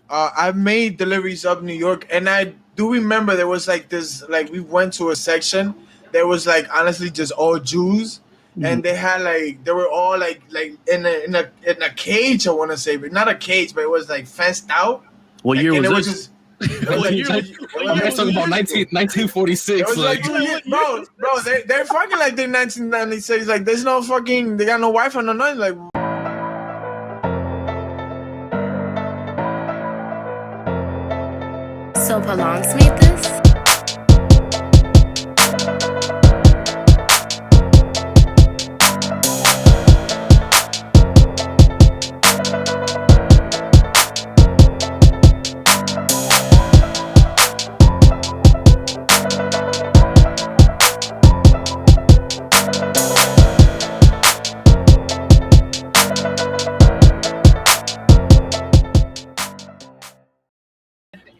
I've made deliveries up New York, and I do remember there was like this. Like we went to a section. There was like honestly just all Jews, and they had like they were all like in a cage. I want to say, but not a cage, but it was like fenced out. What Like, year and was it was this? just. It was like, I'm talking about 1946. it was like, bro, they're fucking like they 1996. Like, there's no fucking, they got no Wi-Fi, no nothing. Like, So Palance made this?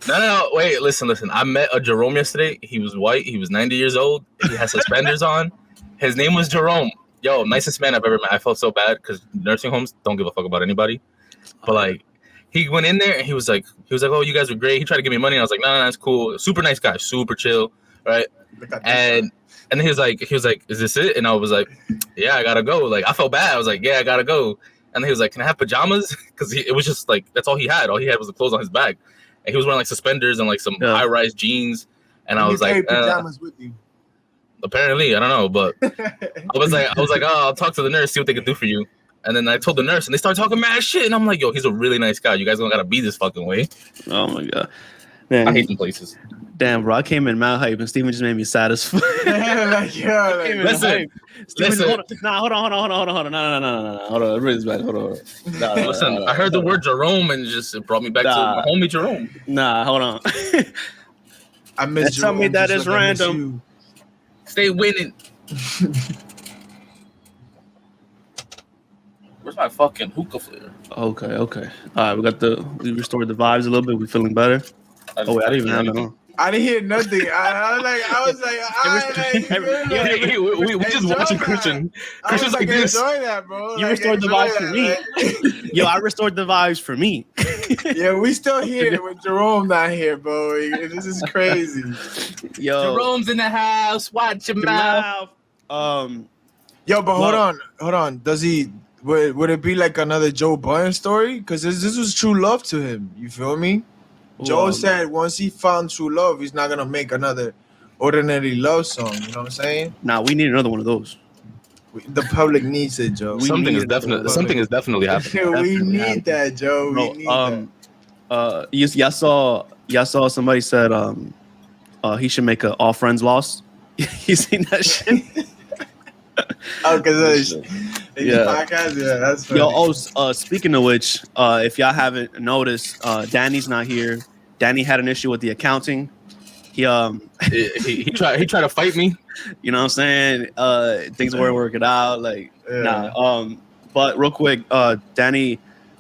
No, wait, listen. I met a Jerome yesterday. He was white. He was 90 years old. He had suspenders on. His name was Jerome. Yo, nicest man I've ever met. I felt so bad because nursing homes don't give a fuck about anybody. But like, he went in there and he was like, oh, you guys were great. He tried to give me money. And I was like, no, that's cool. Super nice guy, super chill, right? And then he was like, is this it? And I was like, yeah, I gotta go. Like, I felt bad. I was like, yeah, I gotta go. And then he was like, can I have pajamas? Because it was just like, that's all he had. All he had was the clothes on his back. And he was wearing like suspenders and like some high-rise jeans. And I was like, pajamas with you. Apparently, I don't know, but I was like, oh, I'll talk to the nurse, see what they can do for you. And then I told the nurse, and they started talking mad shit. And I'm like, yo, he's a really nice guy. You guys don't gotta be this fucking way. Oh my god, man, I hate them places. Damn, bro, I came in mad hype, and Steven just made me sad as fuck. Listen. Hold on. No. Hold on. Everybody's back. Hold on. Listen, I heard the word Jerome, and it brought me back to my homie Jerome. Nah, hold on. I miss Jerome. Tell me that is random. Stay winning. Where's my fucking hookah flair? Okay. All right, we restored the vibes a little bit. We feeling better. I didn't even have that on. I didn't hear nothing. We just watching Christian. Christian's like this. Enjoy that, bro. You restored the vibes for me. Yo, I restored the vibes for me. Yeah, we still here with Jerome not here, bro. This is crazy. Yo, Jerome's in the house. Watch your mouth. Yo, but hold on. Does he? Would it be like another Joe Budden story? Because this was true love to him. You feel me? Joe said once he found true love, he's not gonna make another ordinary love song. You know what I'm saying? Nah, we need another one of those. The public needs it, Joe. Something is definitely happening. We need that, Joe. Bro, we need that. Y'all saw somebody said he should make a All Friends Lost. You seen that shit? Oh, because podcast, yeah, that's funny. Yo, speaking of which, if y'all haven't noticed, Danny's not here. Danny had an issue with the accounting. He tried to fight me. You know what I'm saying? Things weren't working out. Like, nah. But real quick, Danny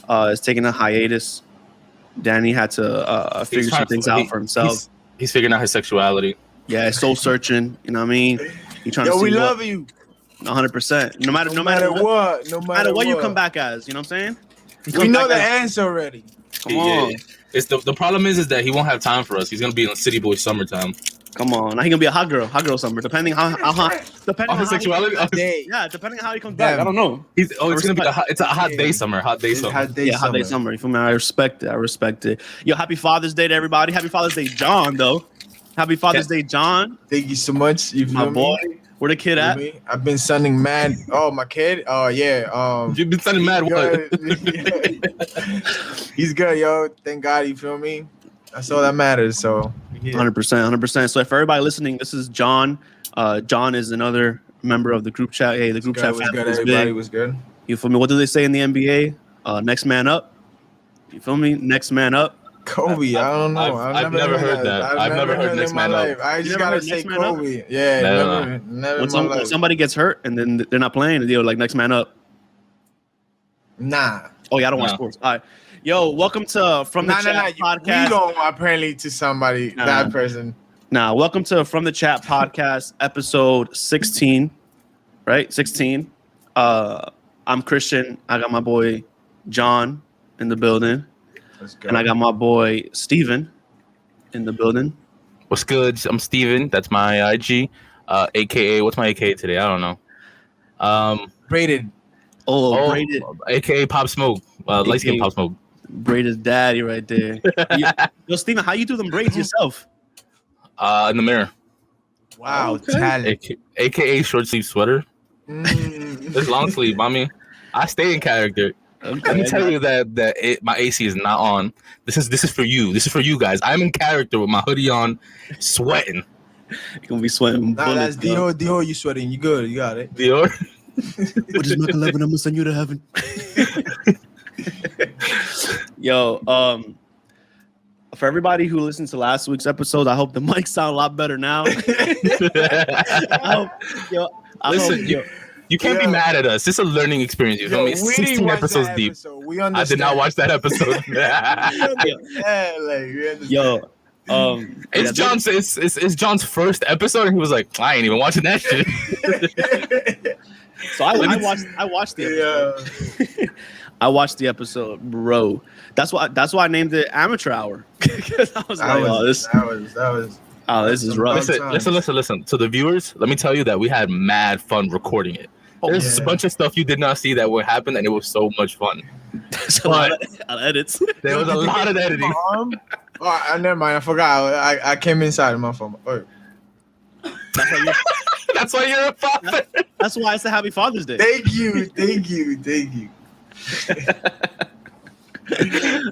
is taking a hiatus. Danny had to figure some things out for himself. He's figuring out his sexuality. Yeah, soul searching. You know what I mean? He trying to see we love you. 100%. No matter what you come back as, you know what I'm saying? We know the answer already. Come on. It's the problem is that he won't have time for us. He's gonna be in City Boy summertime. Come on, now he gonna be a hot girl summer, depending how depending on his sexuality. Yeah, depending on how he comes back. I don't know. It's gonna be a hot day summer. Hot day summer. Hot day summer. You feel me? I respect it. Yo, happy Father's Day to everybody. Happy Father's Day, John. Though. Happy Father's Day, John. Thank you so much. You my boy. Where the kid at? I've been sending mad. Oh, my kid. Oh yeah. You've been sending mad what? He's good, yo. Thank God. You feel me? That's all that matters. So 100%. So if everybody listening, this is John. John is another member of the group chat. Hey, the group chat was good. Everybody was good. You feel me? What do they say in the NBA? Next man up. You feel me? Next man up. Kobe, I don't know. I've never heard that. I've never heard next man up. I just gotta say Kobe. Yeah, never. When somebody gets hurt and then they're not playing, they're like next man up. Nah. Oh yeah, I don't watch sports. All right, yo, welcome to From the Chat Podcast. You don't apparently to somebody that person. Nah, welcome to From the Chat Podcast, episode 16. Right, 16. I'm Christian. I got my boy John in the building. Let's go. And I got my boy Steven in the building. What's good? I'm Steven. That's my IG. AKA, what's my AKA today? I don't know. Braided. Braided. AKA Pop Smoke. Light skin AKA Pop Smoke. Braided daddy right there. Yo, Steven, how you do them braids yourself? In the mirror. Wow, Okay. talent. AKA short sleeve sweater. It's long sleeve, mommy. I stay in character. Okay. Let me tell you that my AC is not on. This is for you. This is for you guys. I'm in character with my hoodie on, sweating. You're gonna be sweating Nah, bullets. that's Dior. You sweating? You good? You got it. Dior. Which is Mac 11. I'm gonna send you to heaven. Yo, for everybody who listened to last week's episode, I hope the mics sound a lot better now. Listen, you can't be mad at us. It's a learning experience. You feel me? We 16 episodes deep. We understand. I did not watch that episode. It's John's. It's John's first episode, and he was like, "I ain't even watching that shit." So I watched the episode. I watched the episode, bro. That's why I named it Amateur Hour. Because I was this is rough. Listen. To the viewers, let me tell you that we had mad fun recording it. There's a bunch of stuff you did not see that would happen, and it was so much fun. So a lot of edits. There was a lot of editing. Oh, never mind. I forgot. I came inside of my phone. Oh. That's why you're a father. That's why it's a Happy Father's Day. Thank you.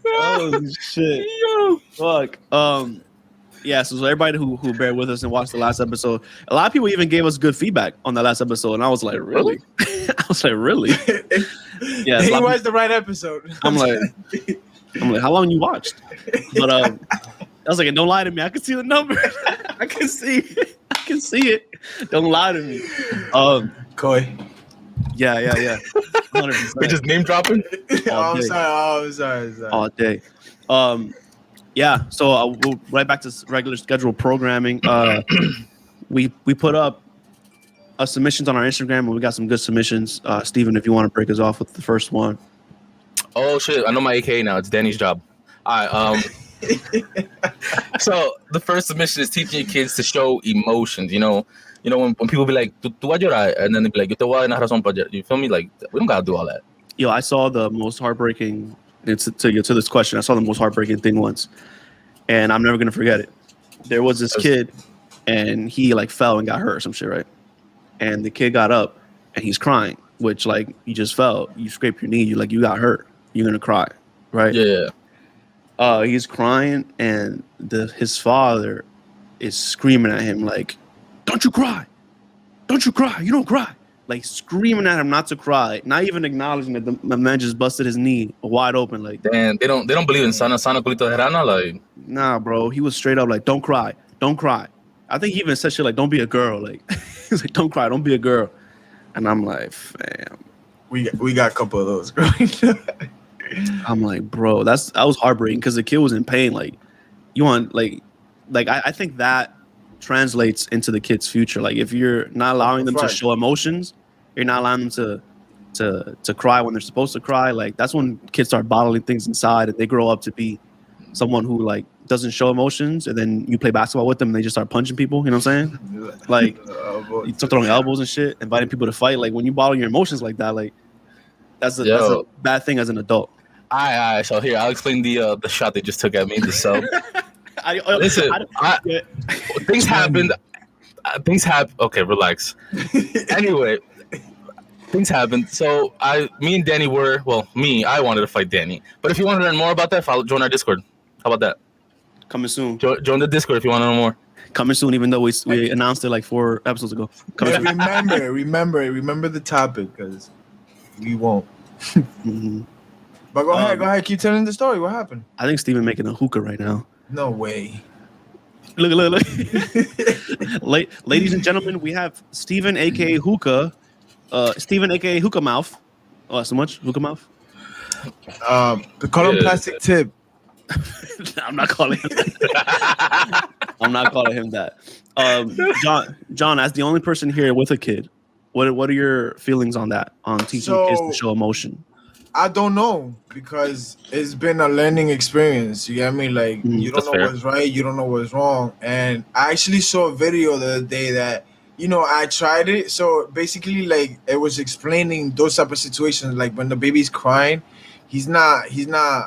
Oh shit! Yo. Fuck. Yeah. So everybody who bear with us and watched the last episode, a lot of people even gave us good feedback on the last episode, and I was like, really? I was like, really? Yeah. He watched the right episode. I'm like, how long you watched? But I was like, don't lie to me. I can see the number. I can see it. Don't lie to me. Koi. Yeah. 100%. We're just name dropping. I'm sorry. All day. Yeah. So we'll right back to regular scheduled programming. We put up submissions on our Instagram, and we got some good submissions. Steven, if you want to break us off with the first one. Oh shit! I know my AKA now. It's Danny's job. All right. So the first submission is teaching your kids to show emotions. You know when people be like, "Tu vas a llorar," and then they be like, "Yo te voy a dar una razón para llorar." You feel me? Like we don't gotta do all that. Yo, I saw the most heartbreaking. To this question, I saw the most heartbreaking thing once, and I'm never gonna forget it. There was this kid, and he like fell and got hurt or some shit, right? And the kid got up, and he's crying, which like you just fell, you scraped your knee, you got hurt, you're gonna cry, right? Yeah. He's crying, and his father is screaming at him like, "Don't you cry! Don't you cry! You don't cry!" Like screaming at him not to cry, not even acknowledging that the man just busted his knee wide open. Like, damn, they don't believe in sana culito de rana. Like, nah, bro, he was straight up like, "Don't cry, don't cry." I think he even said shit like, "Don't be a girl." Like, he's like, "Don't cry, don't be a girl." And I'm like, fam, we got a couple of those growing up. I'm like, bro, that was heartbreaking because the kid was in pain. Like, you want I think that translates into the kid's future. Like, if you're not allowing them to show emotions, you're not allowing them to cry when they're supposed to cry. Like, that's when kids start bottling things inside, and they grow up to be someone who like doesn't show emotions. And then you play basketball with them, and they just start punching people. You know what I'm saying? Like, you start throwing elbows and shit, inviting people to fight. Like, when you bottle your emotions like that, like that's a bad thing as an adult. Alright. So here, I'll explain the shot they just took at me. The sub. Listen, things happened. Things happen. Okay, relax. Anyway, things happened. So me and Danny I wanted to fight Danny. But if you want to learn more about that, join our Discord. How about that? Coming soon. Join the Discord if you want to know more. Coming soon, even though we announced it like 4 episodes ago. Remember the topic, because we won't. Mm-hmm. But go ahead, keep telling the story. What happened? I think Steven making a hookah right now. No way. Look. Ladies and gentlemen, we have Steven, aka Hookah. Steven, aka Hookah Mouth. Oh, so much Hookah Mouth. Call him Plastic Tip. I'm not calling him that. I'm not calling him that. John, as the only person here with a kid, what are your feelings on that? On teaching kids to show emotion? I don't know because it's been a learning experience. You get me? Like you don't That's know fair. what's right, you don't know what's wrong. And I actually saw a video the other day that I tried it. So basically, like it was explaining those type of situations, like when the baby's crying, he's not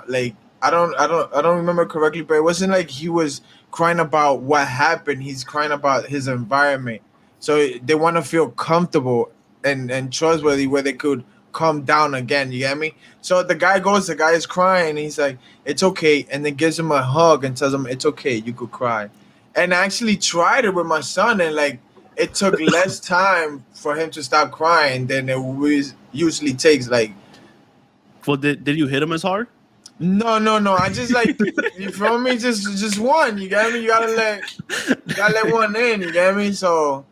like I don't remember correctly, but it wasn't like he was crying about what happened. He's crying about his environment. So they want to feel comfortable and trustworthy where they could calm down again. You get me? So the guy is crying. And he's like, "It's okay," and then gives him a hug and tells him, "It's okay, you could cry." And I actually tried it with my son, and like it took less time for him to stop crying than usually takes. Like, Well, did you hit him as hard? no. I just like you feel me? Just one. You get me? You gotta let one in. You get me? So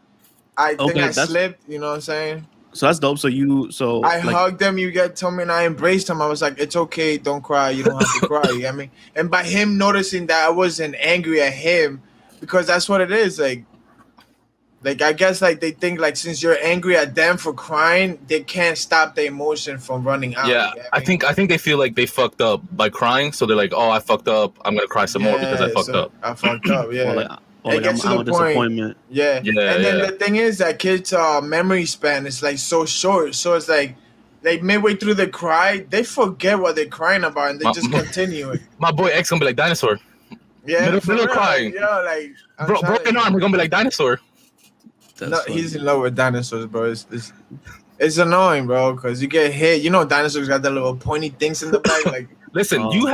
I think Okay, I slipped. You know what I'm saying? so that's dope. So I like, hugged him. Told me, and I embraced him. I was like, "It's okay, don't cry. You don't have to cry." You get me? And by him noticing that I wasn't angry at him, because that's what it is. Like I guess like they think like since you're angry at them for crying, they can't stop the emotion from running out. Yeah, You get I me? think they feel like they fucked up by crying, so they're like, "Oh, I fucked up. I'm gonna cry some more because I Yeah. fucked So up." I fucked up. or Yeah. like, or It like gets to I'm the a point. disappointment. Yeah. Yeah, And then yeah. the thing is that kids' memory span is like so short. So it's like midway through the cry, they forget what they're crying about and they My, just continue it. my boy X gonna be like dinosaur. Yeah, for Middle real. Like, crying. yo, like I'm Bro, telling broken you. arm. He's gonna be like dinosaur. No, That's he's funny. in love with dinosaurs, bro. It's annoying, bro, because you get hit. Dinosaurs got the little pointy things in the back. Like, Listen, Oh. you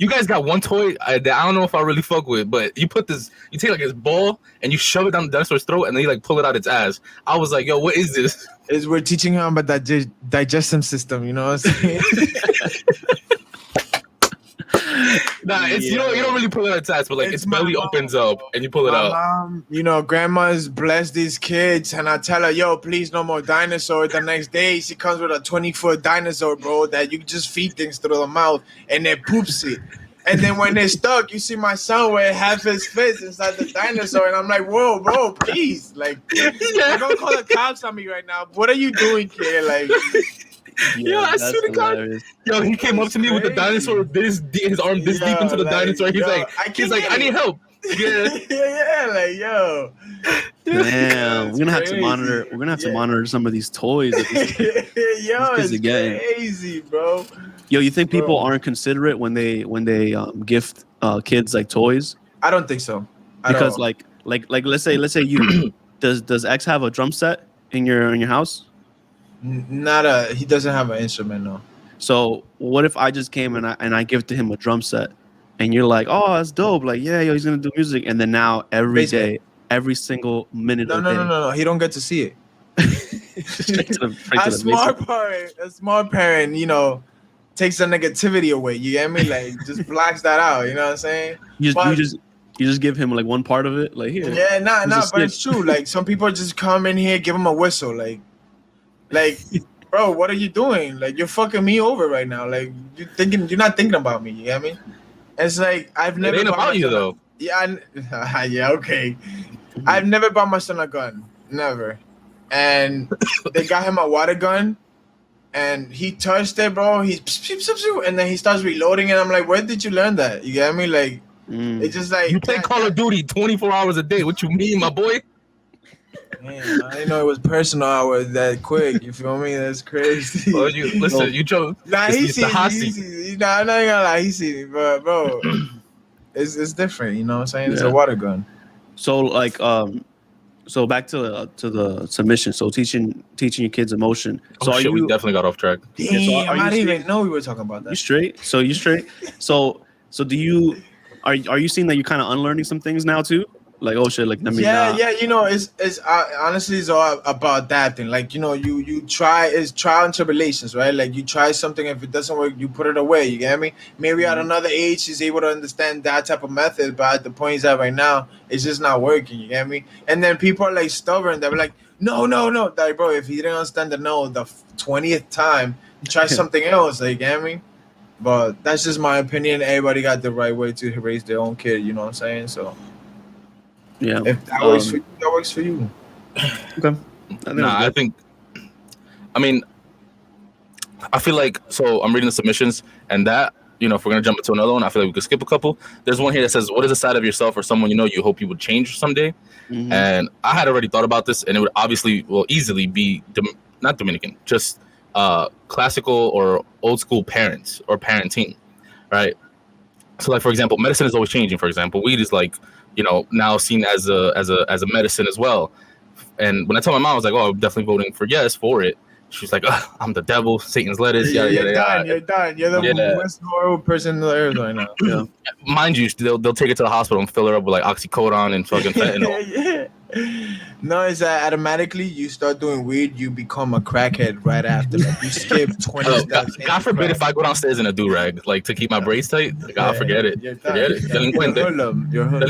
guys got one toy that I don't know if I really fuck with, but you take like his ball and you shove it down the dinosaur's throat, and then you like pull it out its ass. I was like, yo, what is this? we're teaching him about that digestive system. You know what I'm saying? Nah, it's you don't really pull it out its ass, but like It's its my belly mom, opens up bro. and you pull it My out. mom, grandma's blessed these kids, and I tell her, yo, please no more dinosaur. The next day, she comes with a 20-foot dinosaur, bro, that you just feed things through the mouth, and it poops it. And then when they're stuck, you see my son with half his fist inside the dinosaur, and I'm like, whoa, bro, please. Like, they're going to call the cops on me right now. What are you doing, kid? Like, Yo, I swear to God. hilarious. Yo, he came up to me with the dinosaur, his arm this deep into the dinosaur. He's like, I need help. Yeah. yeah, like, yo. Damn, It's we're gonna have to crazy. monitor. We're gonna have to Yeah. monitor some of these toys. That these Yo, kids it's are getting. crazy, bro. Yo, you think people Bro. aren't considerate when they gift kids like toys? I don't think so. At Because all. like let's say you does X have a drum set in your house? He doesn't have an instrument, no. So what if I just came and I gifted him a drum set, and you're like, oh, that's dope. Like, yeah, yo, he's gonna do music, and then now every Bass day, every single minute No, of the day, no. He don't get to see it. straight to the A basic. smart parent, takes the negativity away. You get me? Like, just blocks that out. You know what I'm saying? You But- just give him like one part of it, like here. Yeah, nah, here's a but it's snip. true. Like, some people just come in here, give him a whistle. Like, bro, what are you doing? Like, you're fucking me over right now. Like, you're not thinking about me. You get me? It's like I've never It ain't bought about my you son though. yeah, okay. I've never bought my son a gun, never. And they got him a water gun, and he touched it, bro. And then he starts reloading, and I'm like, where did you learn that? You get me? Like, it's just like You play Call of Duty 24 hours a day. What you mean, my boy? Man, I didn't know it was personal hours that quick. You feel me? That's crazy. Oh, you listen. You joke. Nah, It's- he it's the sees hot me. He seat. sees me. Nah, I'm not gonna lie. He sees me, but bro, it's different. You know what I'm saying? It's Yeah. a water gun. So like so back to the submission. So teaching your kids emotion. So Oh, are shit, we you definitely got off track. Damn, so are I you didn't even seeing- know we were talking about you that. straight? So you straight? So do you are you seeing that you're kind of unlearning some things now too? Like, oh shit, like let me not. Yeah. It's honestly it's all about adapting. Like, you try. It's trial and tribulations, right? Like, you try something. If it doesn't work, you put it away. You get me? Maybe at another age, he's able to understand that type of method. But at the point he's at right now, it's just not working. You get me? And then people are like stubborn. They're like, no. Like, bro, if he didn't understand the no the 20th time, try something else. Like, you get me? But that's just my opinion. Everybody got the right way to raise their own kid. You know what I'm saying? So Yeah. if that works for you, that works for you. Okay. I mean, I feel like, so I'm reading the submissions, and that, if we're gonna jump into another one, I feel like we could skip a couple. There's one here that says, "What is a side of yourself or someone you hope you would change someday?" Mhm. And I had already thought about this, and it would easily be not Dominican, just classical or old school parents or parenting, right? So, like, for example, medicine is always changing. For example, weed is like, now seen as a medicine as well. And when I told my mom, I was like, "Oh, I'm definitely voting for yes for it." She's like, "I'm the devil, Satan's lettuce, yada yada yada." You're done. You're the most horrible person in the earth right now. Yeah. Mind you, they'll take it to the hospital and fill her up with like oxycodone and fucking fentanyl. No, it's that automatically you start doing weed, you become a crackhead right after. Like you skip 20 steps. God forbid if I go downstairs in a do-rag, like to keep my braids tight. God, forget it. Forget it. Delincuente.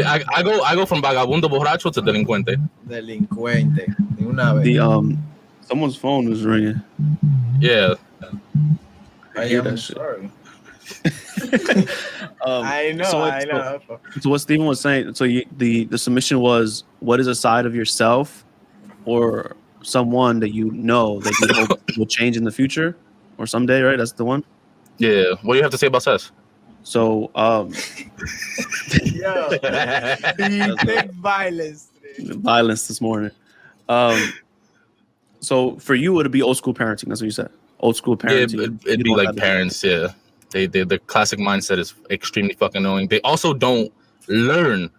I go from vagabundo borracho to delincuente. Delincuente. Una vez. Someone's phone was ringing. Yeah. I hear am that shit. sorry. I know. So what Steven was saying, so the submission was, what is a side of yourself or someone that you hope will change in the future or someday, right? That's the one? Yeah. What do you have to say about Cess? So, Yo, the big violence this morning. So for you, it'd be old school parenting. That's what you said. Old school parenting. Yeah, it'd be like parents. Yeah. The classic mindset is extremely fucking annoying. They also don't learn.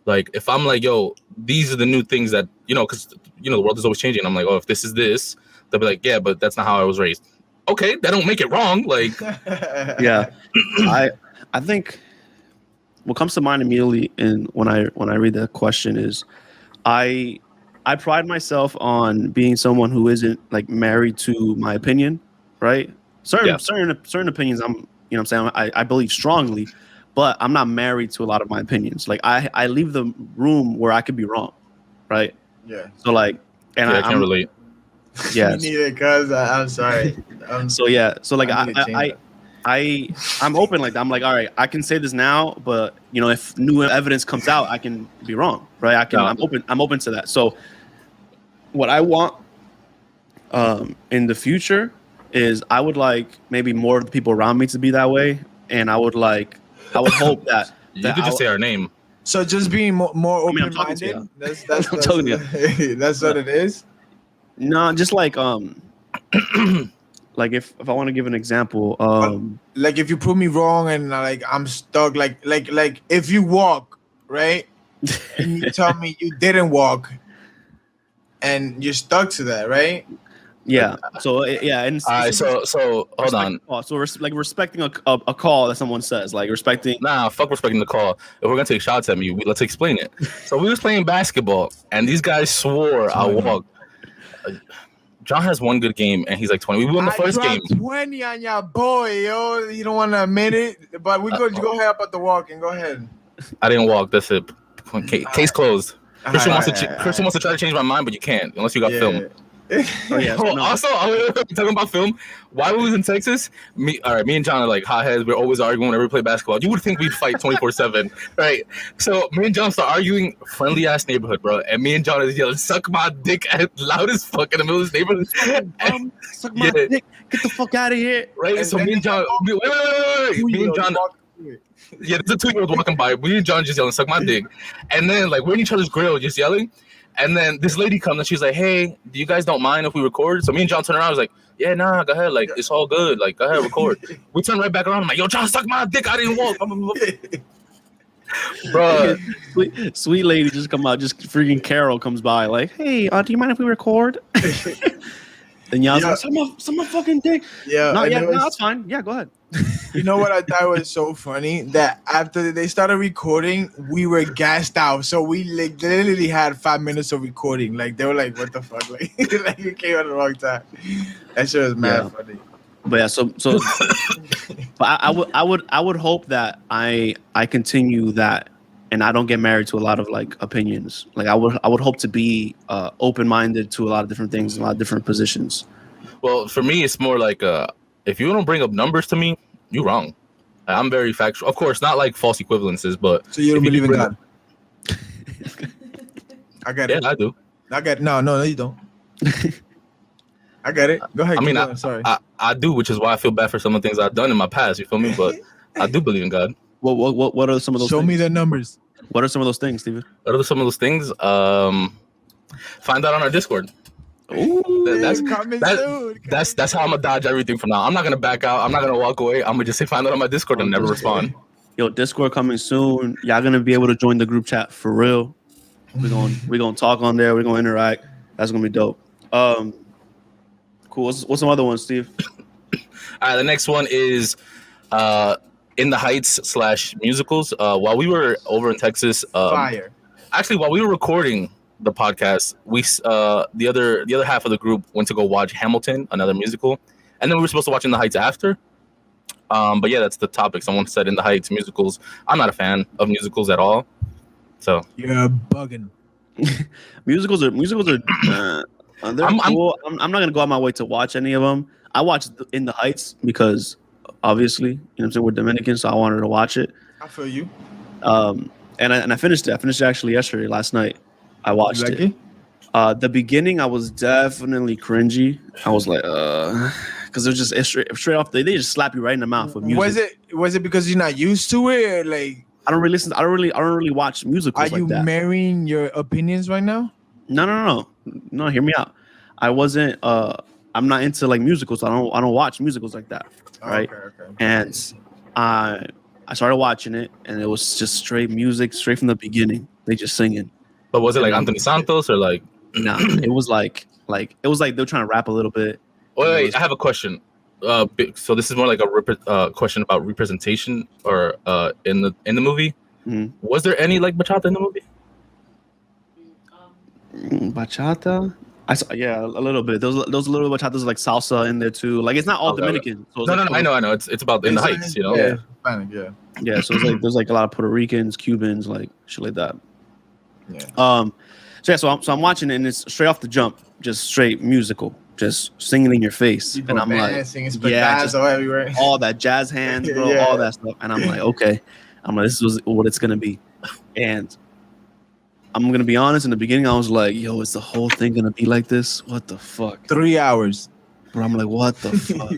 Like, if I'm like, yo, these are the new things that, because, the world is always changing. I'm like, oh, if this is this, they'll be like, yeah, but that's not how I was raised. Okay, that don't make it wrong. Like, yeah, I think what comes to mind immediately when I read that question is, I pride myself on being someone who isn't like married to my opinion, right? Certain opinions I'm saying I believe strongly, but I'm not married to a lot of my opinions. Like I leave the room where I could be wrong, right? Yeah. So like, and I can't relate. Yeah. Me neither, cuz I'm sorry. So like I'm open like that. I'm like, all right, I can say this now, but if new evidence comes out, I can be wrong, right? I'm open to that. So what I want in the future is I would like maybe more of the people around me to be that way, and I would hope that you could just say our name. So just being more open-minded. That's I'm telling you. That's what it is. No, just like like if I want to give an example, like if you prove me wrong and like I'm stuck, like if you walk, right, and you tell me you didn't walk, and you're stuck to that, right? Yeah. So yeah, and all right. So hold on. So respecting a call that someone says, like respecting. Nah, fuck respecting the call. If we're gonna take shots at me, let's explain it. So we was playing basketball, and these guys swore I walked. John has one good game, and he's like 20. We won the first game. 20 on your boy, yo. You don't want to admit it, but go ahead about the walking. Go ahead. I didn't walk. That's it. Case closed. Christian wants to try to change my mind, but you can't unless you got film. Oh, yeah, Also, talking about film. While we was in Texas, me and John are like hotheads. We're always arguing whenever we play basketball. You would think we'd fight 24/7, right? So me and John start arguing, friendly ass neighborhood, bro. And me and John is yelling, "Suck my dick!" loud as fuck in the middle of this neighborhood. Suck my dick! Get the fuck out of here! Right? And so me and John, wait. Me and John. Yeah, there's a 2-year-old walking by. Me and John just yelling, "Suck my dick!" And then like we're in each other's grill, just yelling. And then this lady comes and she's like, "Hey, do you guys don't mind if we record?" So me and John turn around. I was like, "Yeah, nah, go ahead. Like, it's all good. Like, go ahead, record." We turn right back around. I'm like, "Yo, John, suck my dick. I didn't walk." Bro, sweet lady just come out. Just freaking Carol comes by. Like, "Hey, do you mind if we record?" And y'all's like, "Suck my fucking dick." Yeah, no, that's fine. Yeah, go ahead. You know what I thought was so funny? That after they started recording, we were gassed out. So we literally had 5 minutes of recording. Like they were like, "What the fuck?" Like, like you came at the wrong time. That shit was mad funny. But yeah, so but I would hope that I continue that, and I don't get married to a lot of like opinions. Like I would hope to be open-minded to a lot of different things, a lot of different positions. Well, for me, it's more like if you don't bring up numbers to me, you're wrong. I'm very factual. Of course, not like false equivalences, but so you don't believe in God? I got it. Yeah, I do. I got it. No, you don't. I get it. Go ahead. I mean, keep going. Sorry. I do, which is why I feel bad for some of the things I've done in my past. You feel me? But I do believe in God. What are some of those? Show things? me the numbers. What are some of those things, Steven? What are some of those things? Find out on our Discord. Ooh, That's Coming that- soon. that's how I'm gonna dodge everything from now. I'm not gonna back out. I'm not gonna walk away. I'm gonna just say find out on my Discord and never respond. yo, Discord coming soon. Y'all gonna be able to join the group chat for real. We're gonna talk on there. We're gonna interact. That's gonna be dope. Cool. What's some other ones, Steve? All right, the next one is In the Heights / musicals. While we were over in Texas, Fire. actually, while we were recording the podcast, we the other half of the group went to go watch Hamilton, another musical, and then we were supposed to watch In the Heights after. But yeah, that's the topic. Someone said In the Heights musicals. I'm not a fan of musicals at all. So You're bugging. musicals are they're cool. I'm not gonna go out my way to watch any of them. I watched In the Heights because obviously, you know what I'm saying, we're Dominican, so I wanted to watch it. I feel you. And I finished it. I finished it actually yesterday, last night. I watched it. The beginning, I was definitely cringy. I was like, because it was just straight off. They just slap you right in the mouth with music. Was it because you're not used to it? Or like, I don't really listen. I don't really watch musicals. are you marrying your opinions right now? No. Hear me out. I wasn't. I'm not into like musicals. I don't watch musicals like that. Right. Okay. And I started watching it, and it was just straight music, straight from the beginning. They just singing. But was it like Anthony Santos or like? No, it was like they're trying to rap a little bit. Wait, I have a question. So this is more like a question about representation or in the movie. Mhm. Was there any like bachata in the movie? Bachata? I saw, yeah, a little bit. Those little bachatas like salsa in there too. Like it's not all Okay. Dominican. So No, I know. It's about In the Heights, you know. Yeah. Hispanic, yeah. Yeah, so it's like there's like a lot of Puerto Ricans, Cubans, like shit like that. Yeah. So I'm watching it, and it's straight off the jump, just straight musical, just singing in your face, People and I'm dancing, like, yeah, just everywhere. all that jazz hands, bro, Yeah. all that stuff, and I'm like, okay, this is what it's gonna be, and I'm gonna be honest. In the beginning, I was like, yo, is the whole thing gonna be like this? What the fuck? 3 hours. But I'm like, what the fuck?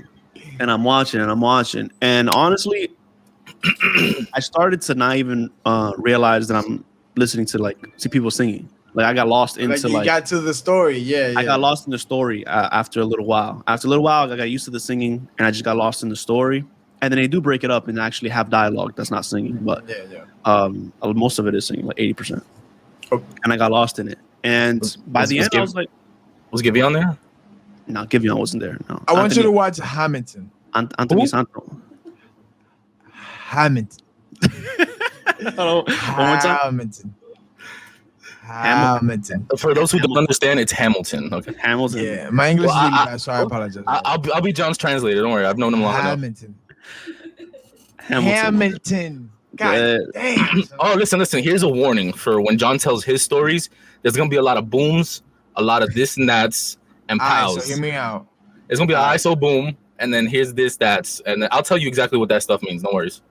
And I'm watching, and honestly, I started to not even realize that I'm listening to see people singing. Like I got lost into you got to the story. Yeah. I got lost in the story after a little while. After a little while, I got used to the singing, and I just got lost in the story. And then they do break it up and actually have dialogue that's not singing, but most of it is singing, like 80%. Okay. And I got lost in it. And by the end, I was like, was Givey on there? no, Giveon wasn't there. No, I want you to watch Hamilton. Anthony Santos. Hamilton. Hamilton. For those who don't understand, it's Hamilton. Okay. Hamilton. Yeah, my English is Well, really bad, so I apologize. I'll be John's translator. Don't worry, I've known him long enough. Hamilton. Hamilton. God damn. Oh, listen. Here's a warning for when John tells his stories. There's gonna be a lot of booms, a lot of this and that's, and All right, pows. so hear me out. It's gonna be an ISO boom, and then here's this, that's, and I'll tell you exactly what that stuff means. No worries.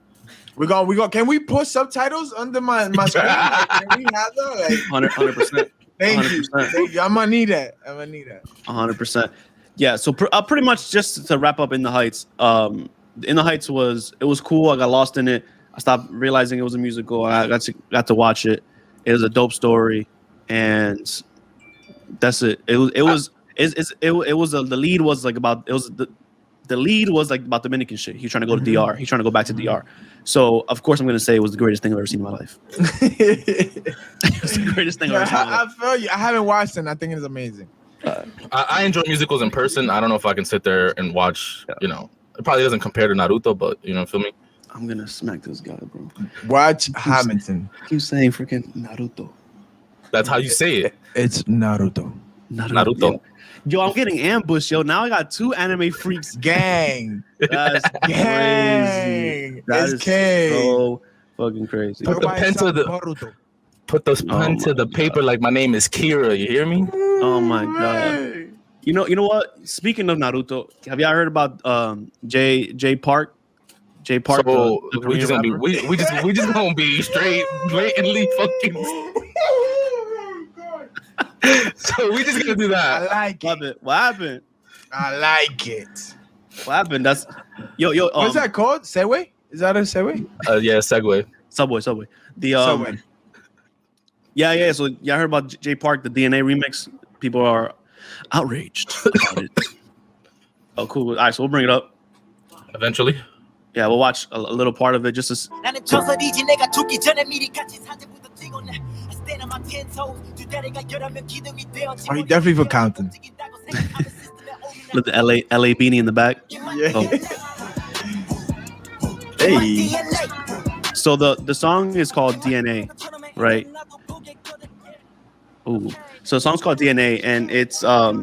We go. Can we put subtitles under my screen? Like, can we have that? Like, 100%. Thank you. I'm gonna need that. 100%. Yeah. So pretty much just to wrap up In the Heights. In the Heights was cool. I got lost in it. I stopped realizing it was a musical. I got to watch it. It was a dope story, and that's it. The lead was like about the lead was like about Dominican shit. He's trying to go to DR. He's trying to go back to DR. So of course I'm gonna say it was the greatest thing I've ever seen in my life. It's the greatest thing I've ever seen in my life. I feel you. I haven't watched it. And I think it's amazing. I enjoy musicals in person. I don't know if I can sit there and watch. You know, it probably doesn't compare to Naruto, but you know, feel me. I'm gonna smack this guy, bro. Watch Hamilton. Keep saying freaking Naruto. That's how you say it. It's Naruto. Naruto. Yo, I'm getting ambushed, yo. Now I got 2 anime freaks. Gang. That's crazy. Gang. That It's is K. so fucking crazy. Put the pen to the pen to the paper like my name is Kira. You hear me? Oh my god. You know what? Speaking of Naruto, have y'all heard about Jay Park? Jay Park. So the we just gonna be rapper? we just gonna be straight blatantly fucking. So we just gonna do I that. like Love it. it. What happened? I like it. What happened? That's yo. What's that called? Segway? Is that a Segway? Yeah, Segway. Subway. The Subway. Yeah. So I heard about J Park, the DNA remix. People are outraged about it. Oh, cool. All right, so we'll bring it up. Eventually. Yeah, we'll watch a little part of it just to. Oh, he definitely for Compton. Look, the LA beanie in the back. Yeah. Oh. Hey. So the song is called DNA, right? Ooh. So the song's called DNA, and it's a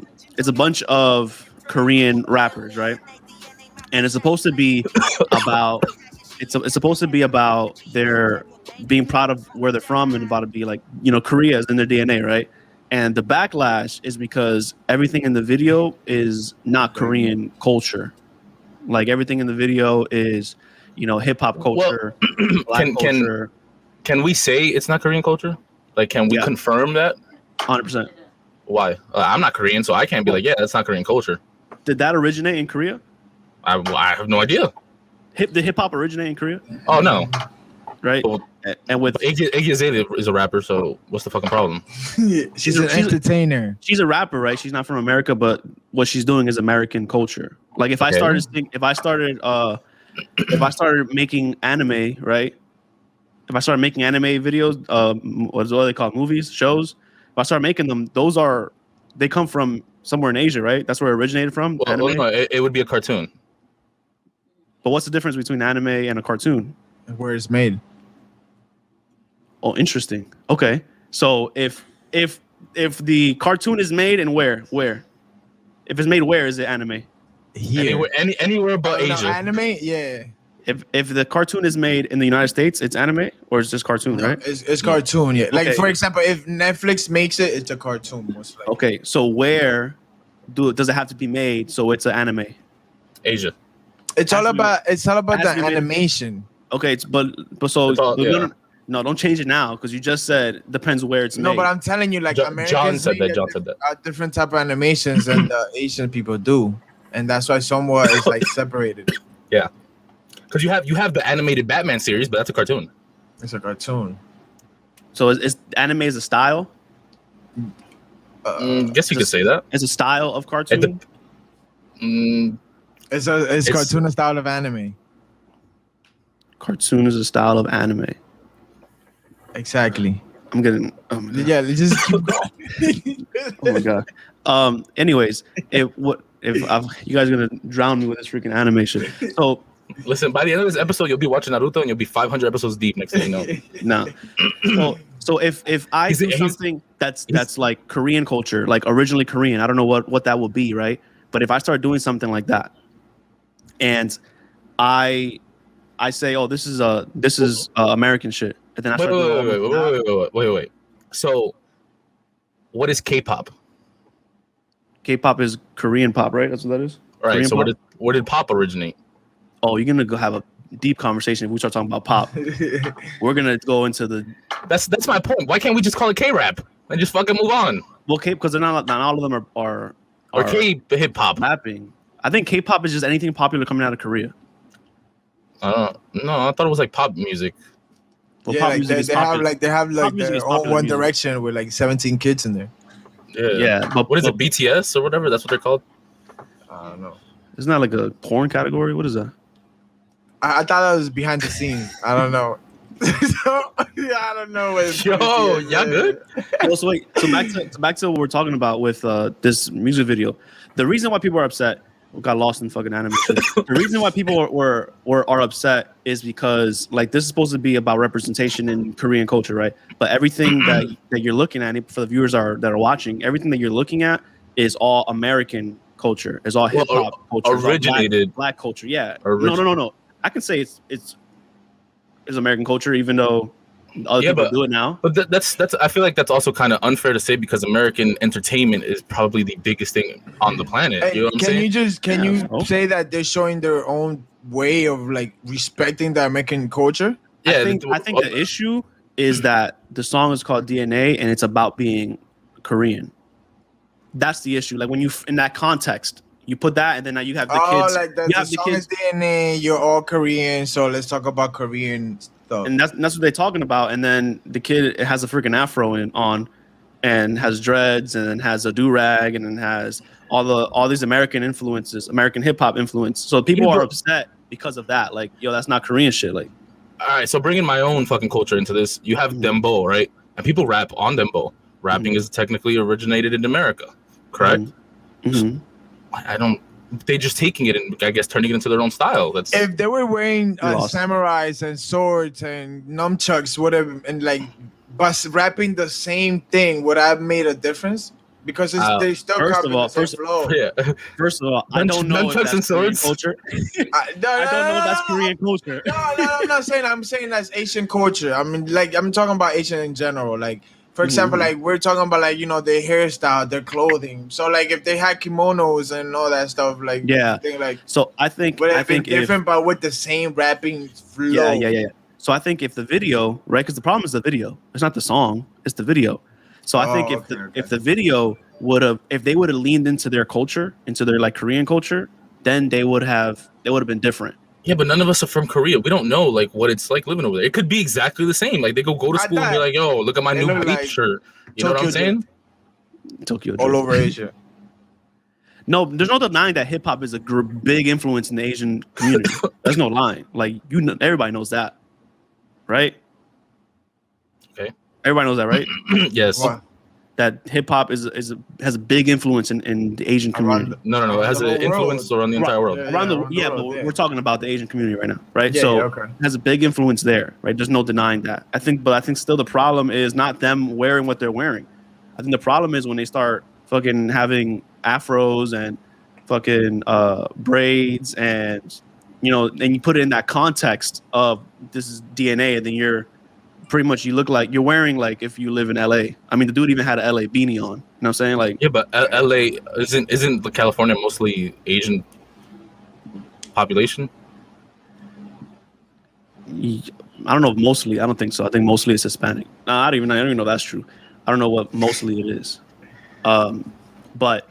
bunch of Korean rappers, right? And it's supposed to be about it's supposed to be about their being proud of where they're from and about to be like, Korea is in their DNA, right? And the backlash is because everything in the video is not Korean culture. Like everything in the video is, hip hop culture, black culture. Can we say it's not Korean culture? Like, can we confirm that? 100%. Why? I'm not Korean, so I can't be like, yeah, that's not Korean culture. Did that originate in Korea? I have no idea. Did hip hop originate in Korea? Oh no, right? Well, and with Iggy Azalea is a rapper, so what's the fucking problem? she's an entertainer. She's a rapper, right? She's not from America, but what she's doing is American culture. Like if I started making anime, right? If I started making anime videos, what do they call movies, shows? If I start making them, they come from somewhere in Asia, right? That's where it originated from. Well, no, it would be a cartoon. But what's the difference between anime and a cartoon? Where it's made. Oh, interesting. Okay, so if the cartoon is made and where? If it's made where is it anime? Here. Anywhere but Asia. No, anime, yeah. If the cartoon is made in the United States, it's anime or it's just cartoon, right? It's cartoon, yeah. Like okay. For example, if Netflix makes it, it's a cartoon most likely. Okay, so where does it have to be made so it's an anime? Asia. It's all about the animation. Okay, don't change it now because you just said depends where it's made. No, but I'm telling you, like Americans John said that. Different type of animations than the Asian people do, and that's why somewhat it's like separated. Yeah, because you have the animated Batman series, but that's a cartoon. It's a cartoon. So is anime is a style? Guess you could say that. It's a style of cartoon. It's cartoon a style of anime. Cartoon is a style of anime. Exactly. I'm getting. Yeah, just keep going. Oh my god. Anyways, you guys are gonna drown me with this freaking anime shit. So listen, by the end of this episode, you'll be watching Naruto and you'll be 500 episodes deep next thing you know. No. So if I do something that's like Korean culture, like originally Korean, I don't know what that will be, right? But if I start doing something like that, and I say, oh, this is American shit, and then I start wait. So, what is K-pop? K-pop is Korean pop, right? That's what that is. All right. Korean so pop? where did pop originate? Oh, you're gonna go have a deep conversation if we start talking about pop. We're gonna go into the. That's my point. Why can't we just call it K-rap and just fucking move on? Well, because they're not all of them are or K-hip hop. Rapping. I think K-pop is just anything popular coming out of Korea. No, I thought it was like pop music. Well, yeah, pop music they have their own One Direction with like 17 kids in there. Yeah. But what is it, BTS or whatever? That's what they're called. I don't know. Isn't that like a porn category? What is that? I thought that was behind the scenes. I don't know. I don't know. Y'all good? Well, so back to what we're talking about with this music video. The reason why people are upset, we got lost in fucking anime shit. The reason why people are upset is because like this is supposed to be about representation in Korean culture, right? But everything that you're looking at, for the viewers that are watching, everything that you're looking at is all American culture. Is all hip hop culture. Originated black culture. Yeah. No. I can say it's American culture, even though other people do it now. But that's I feel like that's also kind of unfair to say because American entertainment is probably the biggest thing on the planet. Hey, you know what I'm saying? Can you say that they're showing their own way of like respecting the American culture? Yeah, I think the issue is that the song is called DNA and it's about being Korean. That's the issue. Like when you in that context, You put that, and then now you have the Oh, kids. like You the have the song kids, is DNA. You're all Korean, so let's talk about Korean stuff. and that's what they're talking about. And then the kid has a freaking afro on, and has dreads, and then has a do rag, and then has all these American influences, American hip hop influence. So people Yeah, are but- upset because of that. Like, yo, that's not Korean shit. Like, All right, so bringing my own fucking culture into this, you have dembo, right? And people rap on dembo. Rapping is technically originated in America, correct? Mhm. I don't. They just taking it and I guess turning it into their own style. That's If they were wearing Lost. samurais and swords and nunchucks, whatever, and like rapping the same thing, would have made a difference? Because they still First copy of all, the same flow. yeah. First of all, I don't know if Nunchucks that's and Korean swords? culture. No, I don't know if that's Korean culture. No, I'm not saying. I'm saying that's Asian culture. I mean, like I'm talking about Asian in general. Like, for example, like we're talking about like their hairstyle, their clothing. So like if they had kimonos and all that stuff, like Yeah. thing, like So I think would I have been think if different, but with the same rapping flow. yeah. So I think if the video, right? Because the problem is the video. It's not the song. It's the video. So I think if the video if they would have leaned into their culture, into their like Korean culture, then they would have been different. Yeah, but none of us are from Korea. We don't know like what it's like living over there. It could be exactly the same. Like they go to I school and be thought like, "Yo, look at my it new looked babe like shirt." You know what I'm Tokyo saying? Tokyo all Drift. over Asia. No, there's no denying that hip hop is a big influence in the Asian community. There's no lying. Like everybody knows that, right? Okay. Everybody knows that, right? Yes. What? That hip hop has a big influence in the Asian community. No. It has the an whole influence world. around the entire world. Yeah. Around the around the yeah, world, but yeah. we're talking about the Asian community right now, right? Yeah, So yeah, okay. it has a big influence there, right? There's no denying that. I think still the problem is not them wearing what they're wearing. I think the problem is when they start fucking having afros and fucking braids and and you put it in that context of this is DNA, and then you're pretty much you look like you're wearing like if you live in LA. I mean, the dude even had an LA beanie on. You know what I'm saying? Like, Yeah, but LA isn't California mostly Asian population? I don't know. Mostly, I don't think so. I think mostly it's Hispanic. No, I don't even know that's true. I don't know what mostly it is. But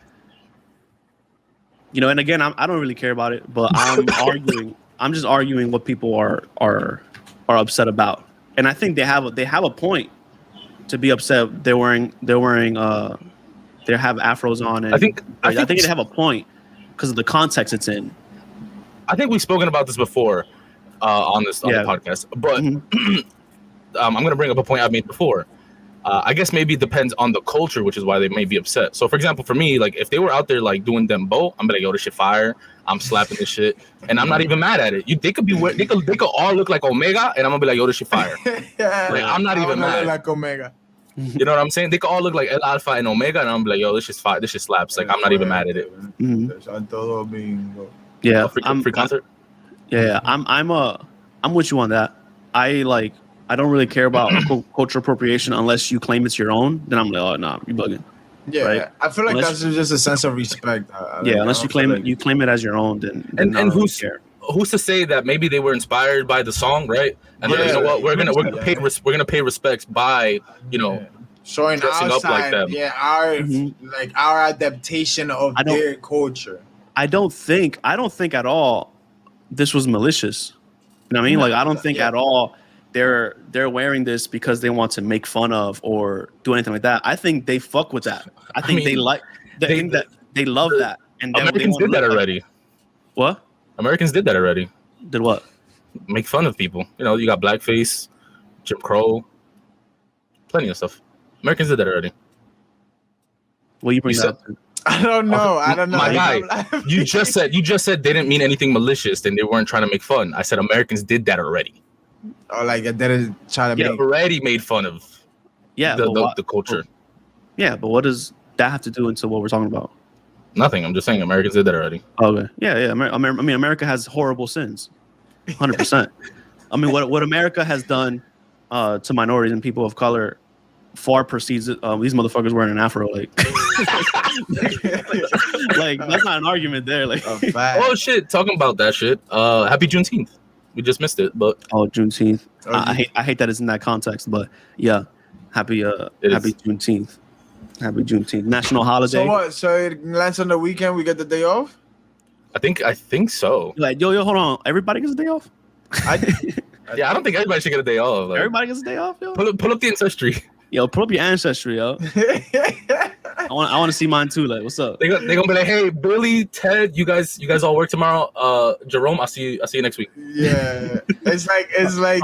and again, I don't really care about it. But I'm arguing. I'm just arguing what people are upset about, and I think they have a point to be upset. They have afros on, and I think they have a point because of the context it's in. I think we've spoken about this before on the podcast, but I'm going to bring up a point I've made before. I guess maybe it depends on the culture, which is why they may be upset. So, for example, for me, like if they were out there like doing dembo, I'm like, yo, this shit fire. I'm slapping this shit, and I'm not even mad at it. They could all look like Omega, and I'm gonna be like, yo, this shit fire. Yeah. Like I'm not even mad. Like Omega. You know what I'm saying? They could all look like El Alpha and Omega, and I'm like, yo, this shit's fire. This shit slaps. Like I'm not even mad at it. Yeah, Free concert. Yeah, I'm with you on that. I don't really care about cultural appropriation unless you claim it's your own. Then I'm like, oh no, you're bugging. Yeah, right? I feel like Unless that's just a sense of respect. Unless you claim it as your own, then And I don't really who's care. who's to say that maybe they were inspired by the song, right? And they're like, you know what, we're gonna pay respects by showing dressing our up like side, them. yeah, our adaptation of their culture. I don't think at all this was malicious. You know what I mean? Like I don't think at all they're wearing this because they want to make fun of or do anything like that. I think they fuck with that. I think they love that. And Americans did that already. What? Americans did that already. Did what? Make fun of people. You got blackface, Jim Crow, plenty of stuff. Americans did that already. Well, you bring that up. I don't know. My guy, you just said they didn't mean anything malicious and they weren't trying to make fun. I said Americans did that already. Oh, like they didn't try to make already made fun of the culture. Yeah, but what does that have to do into what we're talking about? Nothing. I'm just saying Americans did that already. Okay. Yeah. America has horrible sins. 100%. I mean, what America has done to minorities and people of color far precedes these motherfuckers wearing an afro. Like that's not an argument there. Like, oh shit! Talking about that shit. Happy Juneteenth. We just missed it, but Juneteenth. I hate that it's in that context, but yeah, happy Juneteenth. Happy Juneteenth, national holiday. So what? So it lands on the weekend. We get the day off. I think so. Like, yo, hold on. Everybody gets a day off. Yeah, I don't think everybody should get a day off. Like, Everybody gets a day off, yo. pull up the ancestry. Yo, pull up your ancestry, yo. I want to see mine too. Like, what's up? They gonna be like, hey, Billy, Ted, you guys all work tomorrow. Jerome, I'll see you next week. Yeah, it's like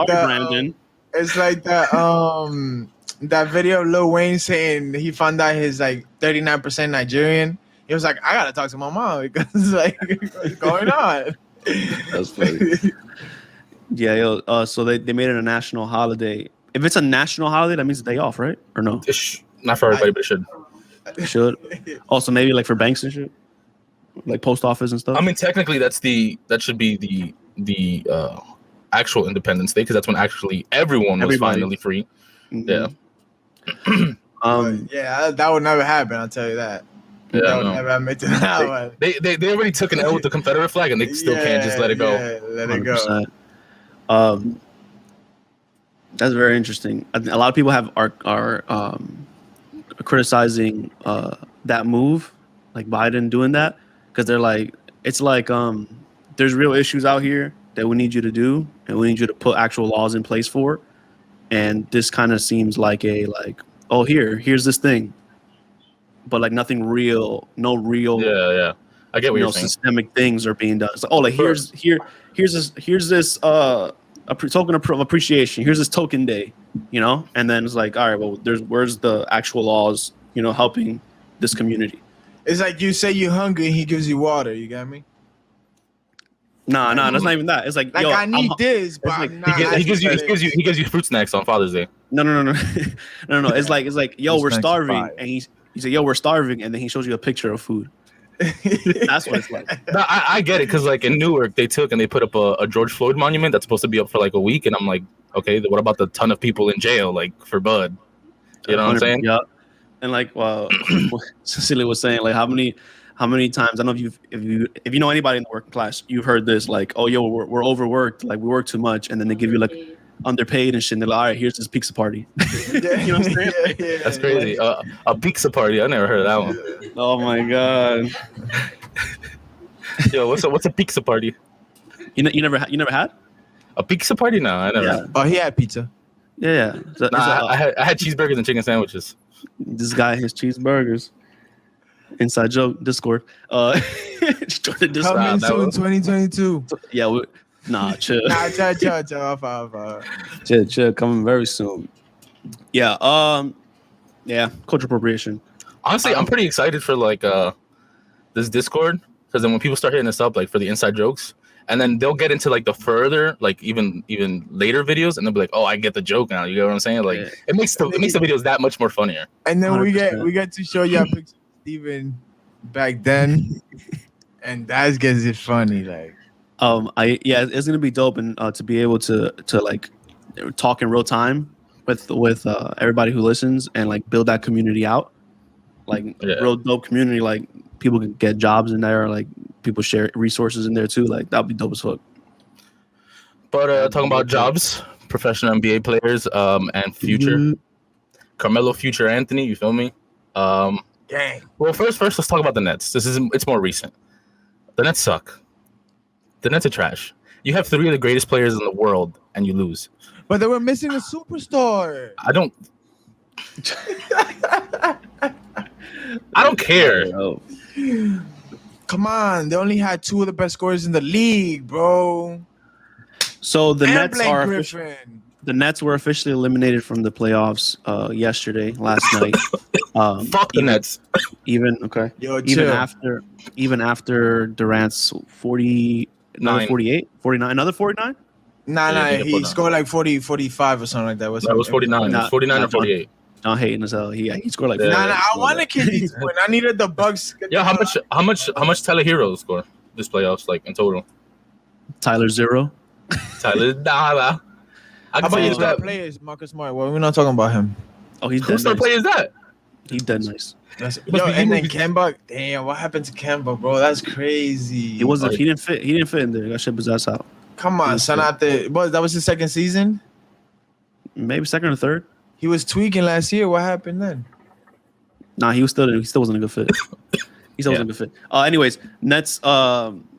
Brandon. it's like that video of Lil Wayne saying he found out he's like 39% Nigerian. He was like, I gotta talk to my mom because like what's going on? That's funny. Yeah, yo. So they made it a national holiday. If it's a national holiday, that means a day off, right? Or no? Not for everybody, but it should. It should. Also, maybe like for banks and shit, like post office and stuff. I mean, technically, that should be the actual Independence Day because that's when actually everyone was finally free. Mm-hmm. Yeah. Yeah, that would never happen. I'll tell you that. Yeah, that would never happen to that one. They already took an L with the Confederate flag, and they still can't just let it go. Yeah, let it go. That's very interesting. A lot of people are criticizing that move, like Biden doing that, because they're like, it's like there's real issues out here that we need you to do, and we need you to put actual laws in place for. And this kind of seems like here's this thing, but like nothing real, no real. Yeah. I get what you're saying. Systemic things are being done. It's like, here's this a token of appreciation. Here's this token day, and then it's like, all right, well, where's the actual laws, helping this community? It's like you say you're hungry, and he gives you water. You got me? No, that's not even that. It's like, yo, I need this, but like, he gives you fruit snacks on Father's Day. No. It's like, yo, we're starving, and he said, yo, we're starving, and then he shows you a picture of food. That's what it's like. No, I get it, because like in Newark they took and they put up a George Floyd monument that's supposed to be up for like a week, and I'm like, okay, what about the ton of people in jail like for Bud? You know what I'm saying? Yeah. And like, well, Cecilia was saying, like, how many times, I don't know if you know anybody in the working class, you've heard this, like, oh, yo, we're overworked, like we work too much, and then they give you like underpaid and shit, and they're like, all right, here's this pizza party. You know what I'm saying? Yeah. That's crazy. A pizza party. I never heard of that one. Oh my god. Yo, what's a pizza party? You never had a pizza party? No, I never. Yeah. Oh, he had pizza. Yeah. I had cheeseburgers and chicken sandwiches. This guy has cheeseburgers. Inside joke, Discord. Coming soon, 2022. Yeah, chill. Chill. Coming very soon. Yeah. Yeah. Cultural appropriation. Honestly, I'm pretty excited for like this Discord, because then when people start hitting us up like for the inside jokes, and then they'll get into like the further, like even later videos, and they'll be like, "Oh, I get the joke now." You get what I'm saying? Like, it makes the videos that much more funnier. And then 100%. we get to show you a picture of Steven back then, and that gets it funny. Like, it's gonna be dope, and to be able to like talk in real time with everybody who listens, and like build that community out, like real dope community. Like people can get jobs in there, like people share resources in there too. Like that'd be dope as fuck. But talking about jobs, professional NBA players, and future Carmelo, future Anthony. You feel me? dang. Well, first, let's talk about the Nets. It's more recent. The Nets suck. The Nets are trash. You have three of the greatest players in the world, and you lose. But they were missing a superstar. I don't care. Come on, they only had two of the best scorers in the league, bro. So the Nets were officially eliminated from the playoffs last night. Fuck the Nets. Even Chill. after Durant's 48, 49, another 49? Nah, he scored like 40, 45 or something like that. That was 49. It was 49 or 48. Not hating as hell. He scored like. I want to keep these points. I needed the Bucks. Yeah, how much Tyler Hero score this playoffs, like in total? Tyler 0. Tyler, nah. How about your star players, Marcus Smart? Well, we're not talking about him. Oh, he's whose star player is that? He's dead nice. And then Kemba. Damn, what happened to Kemba, bro? That's crazy. He wasn't. He didn't fit. He didn't fit in there. That shit was ass out. Come on, son. Out there. What? That was his second season. Maybe second or third. He was tweaking last year. What happened then? Nah, he still wasn't a good fit. He still wasn't a good fit. Anyways, Nets.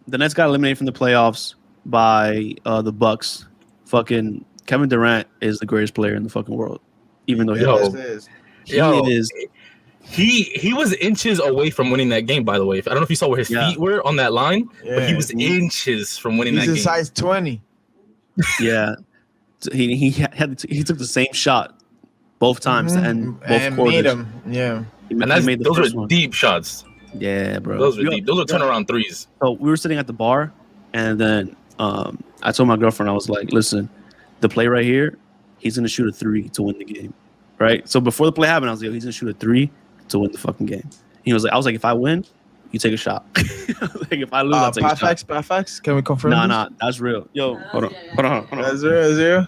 the Nets got eliminated from the playoffs by the Bucks. Fucking Kevin Durant is the greatest player in the fucking world, even though he is. He was inches away from winning that game. By the way, I don't know if you saw where his feet were on that line, but he was inches from winning that game. He's a size 20. Yeah, he took the same shot both times to end both quarters. Made him. Yeah, and those were deep shots. Yeah, bro. Those were deep. Those were turnaround threes. So we were sitting at the bar, and then I told my girlfriend, I was like, "Listen, the play right here, he's gonna shoot a 3 to win the game, right?" So before the play happened, I was like, "He's gonna shoot a 3 to win the fucking game." I was like, "If I win, you take a shot. Like if I lose, I'll take a shot." Perfect. Can we confirm? Nah, that's real. Yo, hold on. That's real.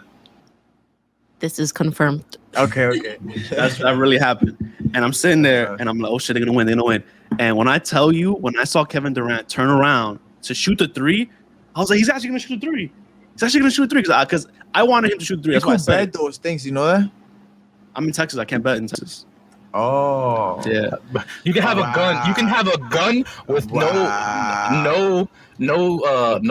This is confirmed. Okay. That really happened. And I'm sitting there, and I'm like, "Oh shit, they're gonna win. And when I tell you, when I saw Kevin Durant turn around to shoot the 3, I was like, he's actually gonna shoot a 3. He's actually gonna shoot a 3 because I wanted him to shoot 3. That's why I said bet those things. You know that? I'm in Texas. I can't bet in Texas. Oh yeah. You can have a gun. You can have a gun with no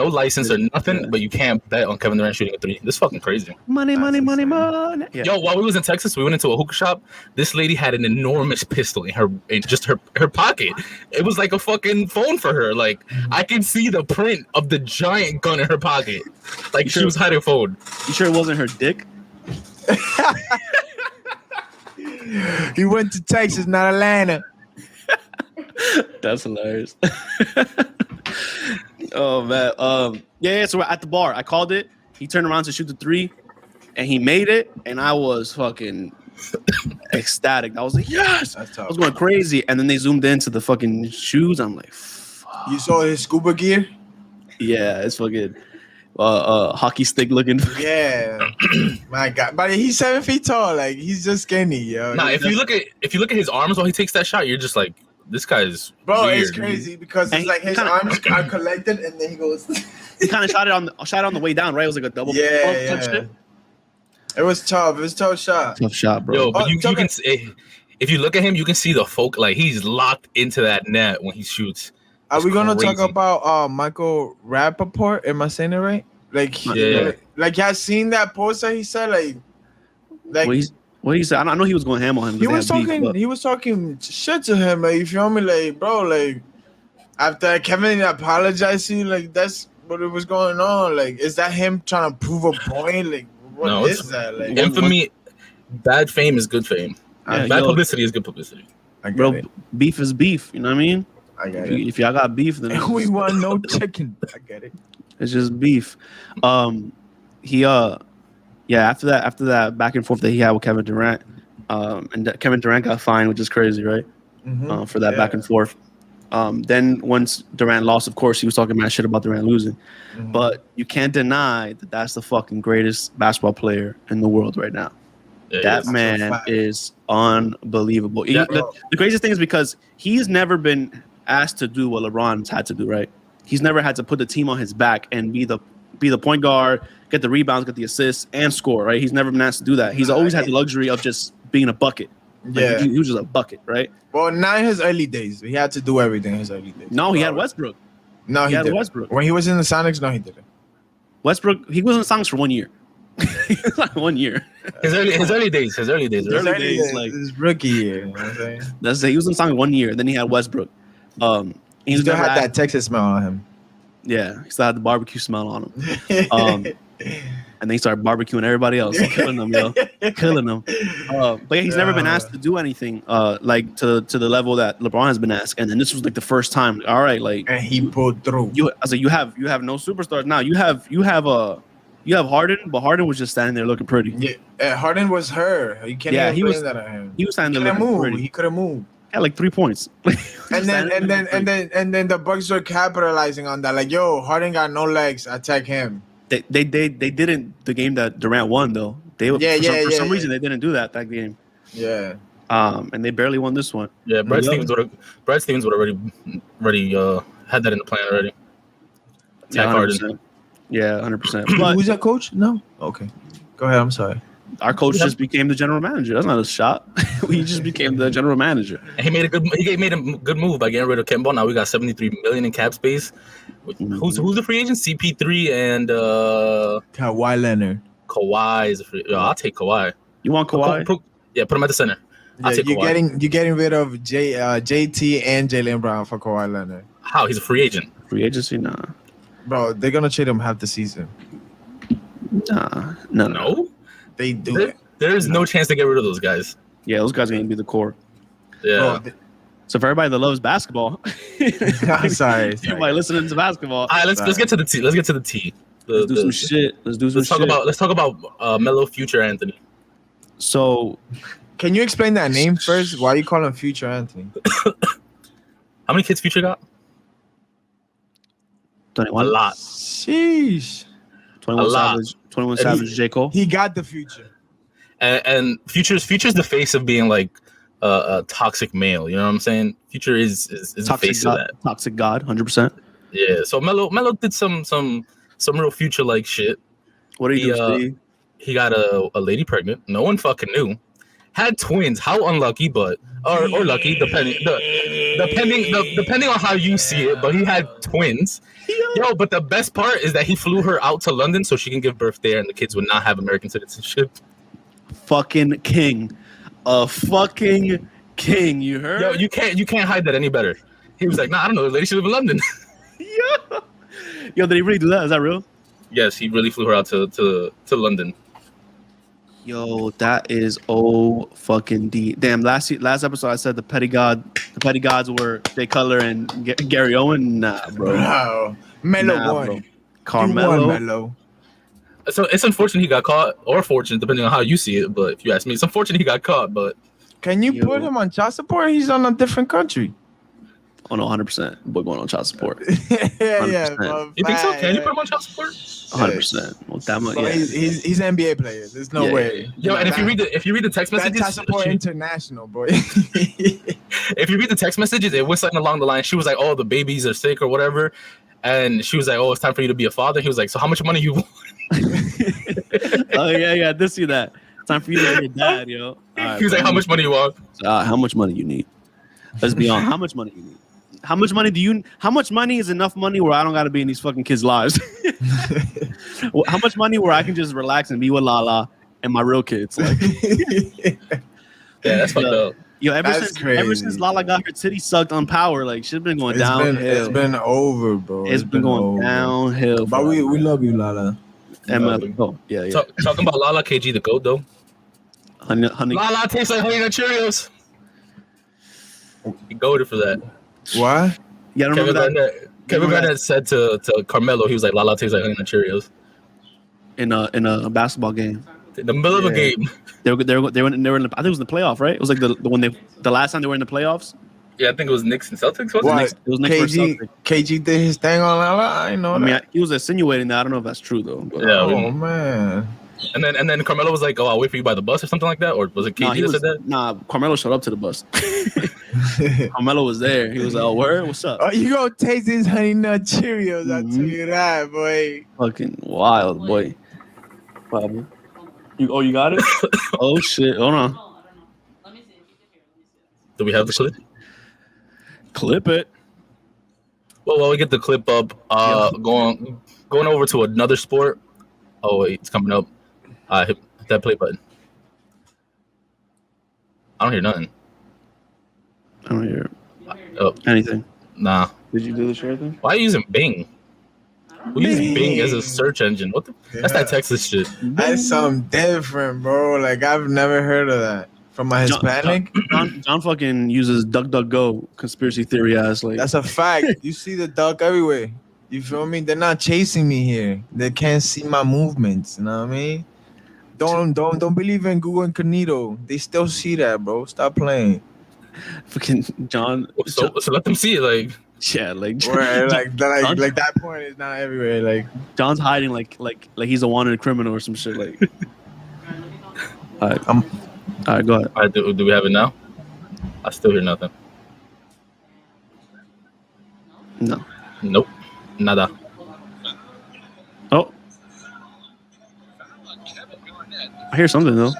license or nothing, but you can't bet on Kevin Durant shooting a 3. This is fucking crazy. Money. Yeah. Yo, while we was in Texas, we went into a hookah shop. This lady had an enormous pistol in her pocket. It was like a fucking phone for her. Like I can see the print of the giant gun in her pocket. Like she was hiding a phone. You sure it wasn't her dick? He went to Texas, not Atlanta. That's hilarious. Oh man. Yeah. So we're at the bar. I called it. He turned around to shoot the 3, and he made it. And I was fucking ecstatic. I was like, yes. I was going crazy. And then they zoomed into the fucking shoes. I'm like, fuck. You saw his scuba gear? Yeah, it's fucking hockey stick looking. Yeah, my God, but he's 7 feet tall. Like he's just skinny, yo. Nah, if you look at his arms while he takes that shot, you're just like, this guy's weird. It's crazy because it's like his arms are collected, and then he goes. He kind of shot it on the way down, right? It was like a double. Yeah. It was tough. It was a tough shot. Tough shot, bro. Yo, but you can see, if you look at him, you can see the folk. Like he's locked into that net when he shoots. Are we gonna talk about Michael Rappaport? Am I saying it right? Like, like I seen that post that he said, like what he said. I know he was going ham on him. He was talking shit to him. Like, you feel me? Like, bro, like after Kevin apologized to you, like that's what it was going on. Like, is that him trying to prove a point? Like, what is that? Like, infamy, bad fame is good fame. Bad publicity is good publicity. Bro, beef is beef. You know what I mean? I get it. If y'all got beef, then we want no chicken. I get it. It's just beef. After that back and forth that he had with Kevin Durant, and Kevin Durant got fined, which is crazy, right? Mm-hmm. For that back and forth. Then once Durant lost, of course, he was talking mad shit about Durant losing. Mm-hmm. But you can't deny that that's the fucking greatest basketball player in the world right now. Yeah, that man is unbelievable. Yeah, the craziest thing is because he's never been asked to do what LeBron's had to do, right? He's never had to put the team on his back and be the point guard, get the rebounds, get the assists, and score, right? He's never been asked to do that. He's always had the luxury of just being a bucket. Like, he was just a bucket, right? Well, not in his early days. He had to do everything in his early days. No, he had Westbrook. No, he had didn't. Westbrook. When he was in the Sonics, no, he didn't. Westbrook, he was in the Sonics for 1 year. 1 year. His early days. Like his rookie year. You know what I'm saying? That's it. He was in the Sonics 1 year. Then he had Westbrook. He still had that Texas smell on him. Yeah, he still had the barbecue smell on him. And then he started barbecuing everybody else, killing them, killing them. But yeah, he's never been asked to do anything like to the level that LeBron has been asked. And then this was like the first time. All right, like, and he pulled through. I was like, you have no superstars now. You have Harden, but Harden was just standing there looking pretty. Yeah, Harden was her. You can't even blame that on him. He was standing there looking pretty. He could have moved. Had like 3 points. and then the Bucks were capitalizing on that. Like, yo, Harden got no legs. Attack him. They didn't the game that Durant won though. For some reason they didn't do that game. Yeah. And they barely won this one. Yeah, Brad Stevens would already had that in the plan already. Attack Harden. Yeah, 100%. But who's that coach? No. Okay. Go ahead. I'm sorry. Our coach just became the general manager. That's not a shot. He just became the general manager. And he made a good move by getting rid of Kemba. Now we got $73 million in cap space. Who's the free agent? CP3 and Kawhi Leonard. Kawhi is a free. Yo, I'll take Kawhi. You want Kawhi? Yeah, put him at the center. Yeah, you're getting rid of JT and Jaylen Brown for Kawhi Leonard. How? He's a free agent. Free agency? Nah. Bro, they're gonna trade him half the season. Nah. No. They do it. There's no chance to get rid of those guys. Yeah, those guys are gonna be the core. Yeah. Bro, So for everybody that loves basketball, I'm sorry. Everybody listening to basketball. All right, let's get to the T. Let's get to the T. Let's do some shit. Let's talk about Melo Future Anthony. So, can you explain that name first? Why you call him Future Anthony? How many kids Future got? 21. A lot. Sheesh. 21 Savage, J. Cole. He got the future. And Future's the face of being like a toxic male. You know what I'm saying? Future is the face of that. Toxic God, 100%. Yeah. So Melo did some real Future like shit. What did he do? He got a lady pregnant. No one fucking knew. Had twins. How unlucky, but or lucky, depending on how you see it. But he had twins. Yo, but the best part is that he flew her out to London so she can give birth there, and the kids would not have American citizenship. Fucking king, a fucking king. You heard? Yo, you can't hide that any better. He was like, nah, I don't know. The lady should live in London. Yeah. Yo, did he really do that? Is that real? Yes, he really flew her out to London. Yo, that is fucking deep. Damn, last episode I said the petty gods were Jay Cutler and Gary Owen. Nah, bro. Wow. Melo won. Bro. Carmelo. Melo. So it's unfortunate he got caught, or fortunate, depending on how you see it. But if you ask me, it's unfortunate he got caught. But can you put him on child support? He's on a different country. Oh no, 100%. Boy going on child support. Yeah. You think so? Can you put him on child support? 100%. Well, that much. So Yeah. he's an NBA player. There's no way. Yo, and if you read the text messages, child support international, boy. If you read the text messages, it was something along the line. She was like, "Oh, the babies are sick or whatever," and she was like, "Oh, it's time for you to be a father." He was like, "So how much money you want?" Oh yeah, I did see that. Time for you to be a dad, yo. He was like, "How much money you want?" How much money you need? Let's be honest. How much money you need? How much money is enough money where I don't got to be in these fucking kids' lives? How much money where I can just relax and be with Lala and my real kids? Like, yeah, that's fucked up. Yo, ever since Lala got her titty sucked on Power, like shit's been going downhill. It's been over, bro. It's been going downhill. But we love you, Lala. Yeah. Talking about Lala, KG the GOAT though. Honey. Lala tastes like Honey Nut Cheerios. He goated for that. What? Yeah, I don't remember that. Kevin Garnett said to Carmelo, he was like, "Lala tastes like Honey Nut Cheerios." In a basketball game. In the middle of a game. They were in the, I think it was in the playoff, right? It was like the last time they were in the playoffs. Yeah, I think it was Knicks and Celtics. What? It was Knicks versus Celtics. KG did his thing on Lala. I know. I mean, he was insinuating that. I don't know if that's true though. But, yeah. Oh man. And then Carmelo was like, "Oh, I'll wait for you by the bus" or something like that, or was it KG that said that? Nah, Carmelo showed up to the bus. Carmelo was there. He was like, "Oh, word, what's up?" Oh, you gonna taste these Honey Nut Cheerios? I tell you that, boy. Fucking wild, boy. Probably. You got it? Oh shit! Hold on. Do we have the clip? Clip it. Well, while we get the clip up, going over to another sport. Oh wait, it's coming up. Hit that play button. I don't hear nothing. I don't hear anything. Nah. Did you do the share thing? Why are you using Bing? We use Bing as a search engine. What the? Yeah. That's that Texas shit. That's something different, bro. Like I've never heard of that from a Hispanic. John fucking uses DuckDuckGo conspiracy theory ass. Like that's a fact. You see the duck everywhere. You feel me? They're not chasing me here. They can't see my movements. You know what I mean? Don't believe in Google Incognito. They still see that, bro. Stop playing. Fucking John. So let them see it, like. Yeah, like like that point is not everywhere. Like John's hiding, like he's a wanted criminal or some shit. Like, all right, go ahead. All right, do we have it now? I still hear nothing. No. Nope. Nada. Oh, I hear something though.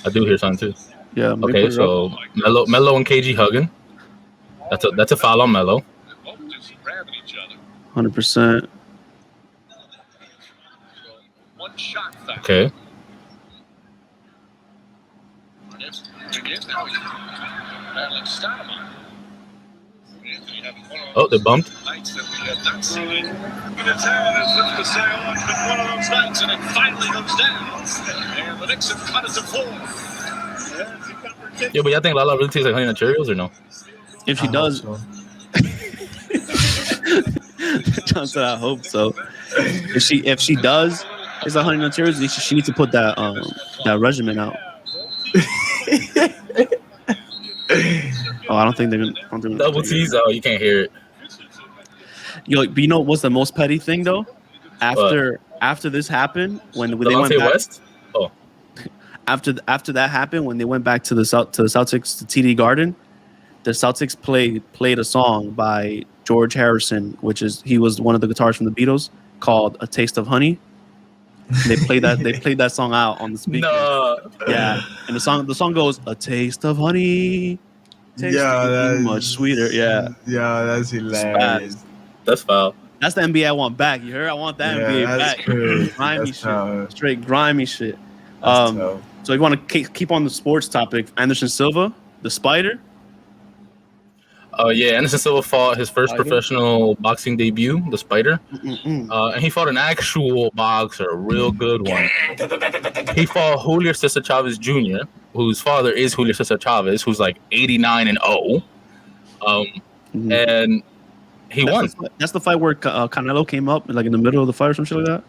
I do hear something too. Yeah. Okay, so Melo and KG hugging. That's a foul on Melo. 100%. Okay. Oh, they bumped. Yeah, but y'all think Lala really tastes like Honey Nut Cheerios or no? If she does, So. John said, I hope so. If she does, it's a Honey Nut Cheerios. She needs to put that regimen out. Oh, I don't think they're gonna. Double T's. Oh, you can't hear it. But you know what's the most petty thing though? After this happened, when they went Delonte back, West. Oh, after that happened, when they went back to the Celtics to TD Garden, the Celtics played a song by George Harrison, he was one of the guitarists from the Beatles, called "A Taste of Honey." They played that song out on the speaker. no. Yeah, and the song goes, "A taste of honey, tasting much sweeter." Yeah, that's hilarious. That's foul. That's the NBA I want back. You heard? I want that NBA that's back. crazy. Grimy That's shit, tough. straight grimy shit. That's tough. So you want to keep on the sports topic? Anderson Silva, the Spider. Oh yeah, Anderson Silva fought his first Spider? professional boxing debut, the Spider, Mm-mm. and he fought an actual boxer, a real good one. He fought Julio Cesar Chavez Jr., whose father is Julio Cesar Chavez, who's like 89-0, and he won. That's the fight where Canelo came up like in the middle of the fight or some shit like that.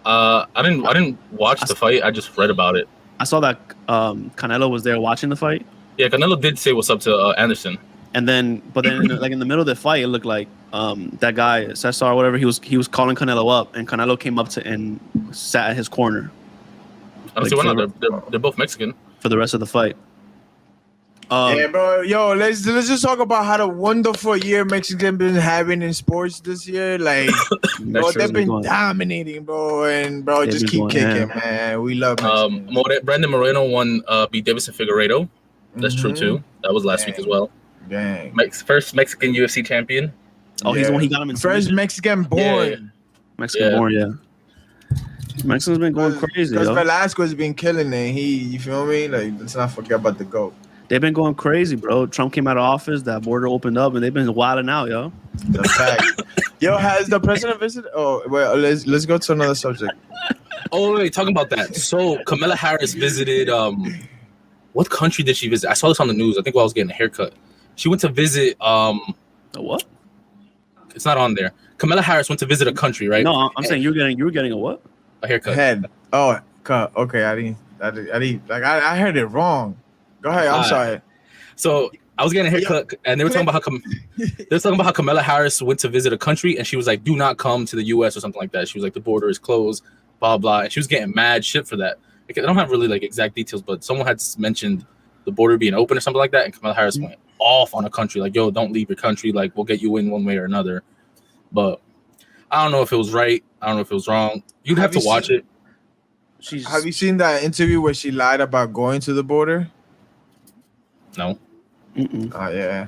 I didn't watch the fight. I just read about it. I saw that Canelo was there watching the fight. Yeah, Canelo did say what's up to Anderson. And then, like in the middle of the fight, it looked like that guy Cesar or whatever, he was calling Canelo up, and Canelo came up and sat at his corner. I don't see why not. They're both Mexican For the rest of the fight. Yeah, bro. Yo, let's just talk about how the wonderful year Mexican been having in sports this year. Like, bro, they've been dominating, bro, and bro, just keep kicking, man. We love Mexican. Brandon Moreno beat Davison Figueiredo. That's true too. That was last week as well. Dang. First Mexican UFC champion. Oh, he's the one. He got him in first Mexican born. Yeah. Mexican born, yeah. Mexican's been going crazy. Because Velasquez been killing it. You feel me? Like, let's not forget about the GOAT. They've been going crazy, bro. Trump came out of office, that border opened up, and they've been wilding out, yo. The fact. Yo, has the president visited? Oh, well, let's go to another subject. Oh, wait, talking about that. So, Kamala Harris visited. What country did she visit? I saw this on the news. I think while I was getting a haircut. She went to visit. A what? It's not on there. Kamala Harris went to visit a country, right? No, I'm saying you were getting a what? A haircut. Head. Oh, okay. I didn't. Like I heard it wrong. Go ahead. I'm sorry. So I was getting a haircut, and they were talking about how Kamala Harris went to visit a country, and she was like, "Do not come to the U.S." or something like that. She was like, "The border is closed," blah blah, and she was getting mad shit for that. Like, I don't have really like exact details, but someone had mentioned the border being open or something like that, and Kamala Harris went off on a country like, "Yo, don't leave your country. Like, we'll get you in one way or another." But I don't know if it was right. I don't know if it was wrong. You'd have to watch it. Have you seen that interview where she lied about going to the border? No. Oh, yeah.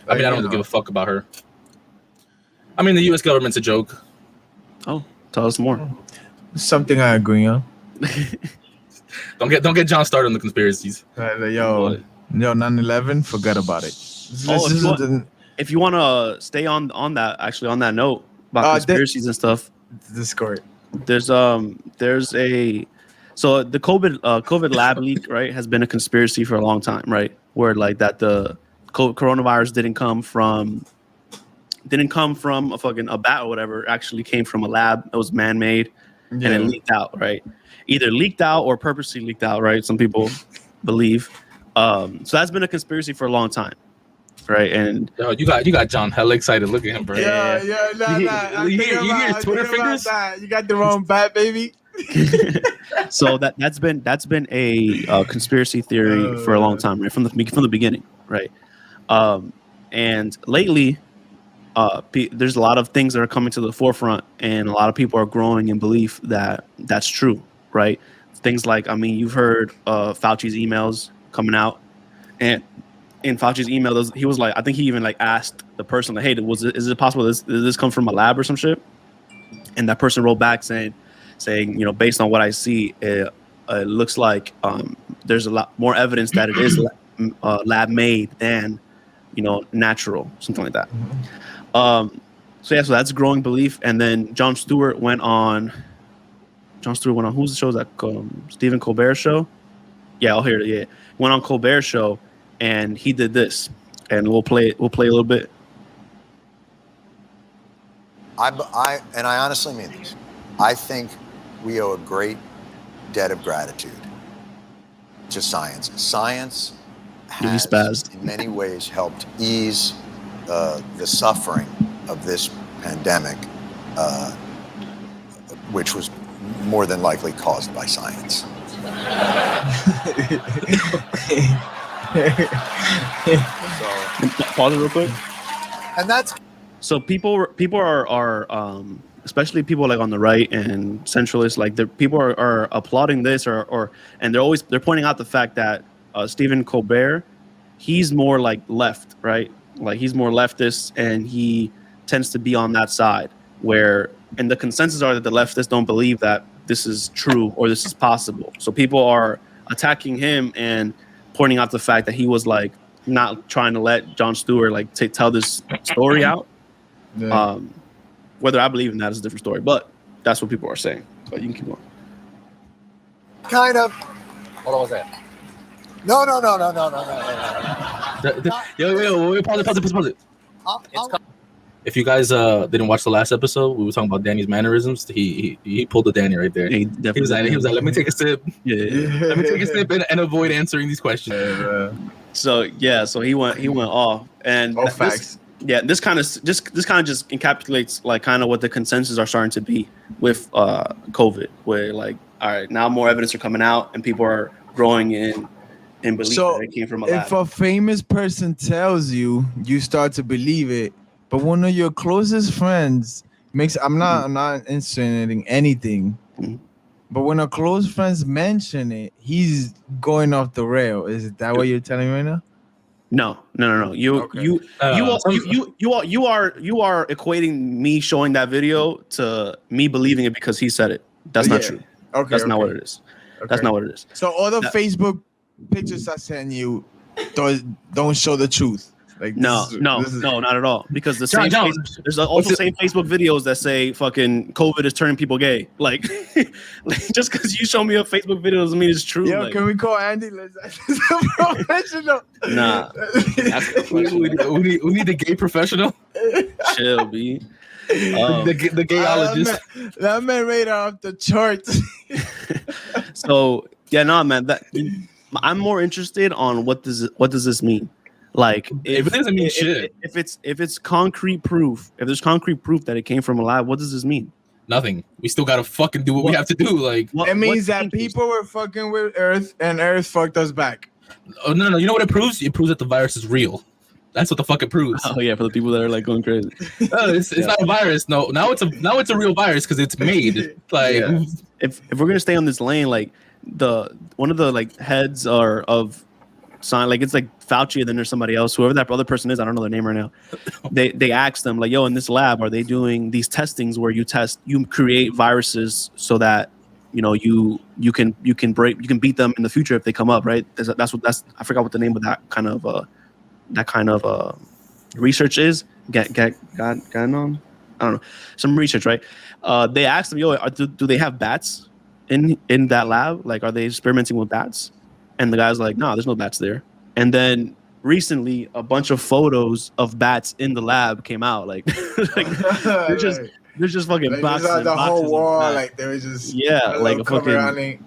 I mean, I don't give a fuck about her. I mean, the U.S. government's a joke. Oh, tell us more. Something I agree on. Don't get John started on the conspiracies. Yo, 9/11, forget about it. If you want to stay on that, actually on that note about conspiracies and stuff, Discord. There's a so the COVID lab leak, right, has been a conspiracy for a long time, right? Where like that the coronavirus didn't come from a bat or whatever. It actually came from a lab. It was man-made, and it leaked out, right? Either leaked out or purposely leaked out, right? Some people believe. So that's been a conspiracy for a long time, right? And you got John hella excited. Look at him, bro. Yeah. You hear his Twitter fingers? You got the wrong bat, baby. So that's been a conspiracy theory for a long time, right? From the beginning, right? And lately, there's a lot of things that are coming to the forefront, and a lot of people are growing in belief that that's true, right? Things like, I mean, you've heard Fauci's emails coming out, and in Fauci's email, he was like, I think he even like asked the person like, hey, is it possible did this come from a lab or some shit? And that person wrote back saying, based on what I see, it looks like there's a lot more evidence that it is lab made than natural, something like that. So that's growing belief. And then Jon Stewart went on who's the show? Is that Stephen Colbert show? Yeah, I'll hear it. Yeah, went on Colbert show, and he did this, and we'll play a little bit. I honestly mean this. I think we owe a great debt of gratitude to science. Science has, in many ways, helped ease the suffering of this pandemic, which was more than likely caused by science. Pause it real quick. And that's so people are especially people like on the right and centralists, like people are applauding this and they're pointing out the fact that Stephen Colbert, he's more like left, right? Like he's more leftist, and he tends to be on that side and the consensus are that the leftists don't believe that this is true or this is possible. So people are attacking him and pointing out the fact that he was like not trying to let Jon Stewart like tell this story out. Yeah. Whether I believe in that is a different story, but that's what people are saying. But you can keep going. Kind of. Hold on, what's that? No. Yo, pause it. If you guys didn't watch the last episode, we were talking about Danny's mannerisms. He pulled the Danny right there. He was like, let me take a sip. Yeah. Let me take a sip and avoid answering these questions. So he went off, and facts. This kind of just encapsulates like kind of what the consensus are starting to be with COVID, where like, all right, now more evidence are coming out and people are growing in belief that it came from a lab. If a famous person tells you, you start to believe it, but one of your closest friends I'm not insinuating anything, but when a close friends mention it, he's going off the rail. Is that what you're telling me right now? No. You are equating me showing that video to me believing it because he said it. That's not true. Okay, that's not what it is. Okay. That's not what it is. So all the Facebook pictures I send you don't show the truth. Like no, not at all. Because there's also same Facebook videos that say fucking COVID is turning people gay. Like just because you show me a Facebook video doesn't mean it's true. Yo, like, can we call Andy? Let's professional. Nah. we need the gay professional. Chill, B. The gayologist. That man right off the charts. So man. I'm more interested on what does this mean. Like if it doesn't mean shit. If it's concrete proof, if there's concrete proof that it came from a lab, what does this mean? Nothing. We still gotta fucking do what we have to do. Like it means that people were fucking with Earth and Earth fucked us back. Oh no! You know what it proves? It proves that the virus is real. That's what the fuck it proves. Oh yeah, for the people that are like going crazy. No, it's not a virus. No, now it's a real virus because it's made. Like if we're gonna stay on this lane, like one of the like heads of sign, like it's like Fauci, and then there's somebody else, whoever that other person is, I don't know their name right now. They asked them like, yo, in this lab, are they doing these testings where you create viruses so that you can beat them in the future if they come up, right? That's I forgot what the name of that kind of research is. Ganon? I don't know, some research, right? They asked them, yo, do they have bats in that lab? Like, are they experimenting with bats? And the guy's like, no, there's no bats there. And then recently, a bunch of photos of bats in the lab came out. Like, there's just fucking like, boxes. The whole wall, like there was just like a fucking.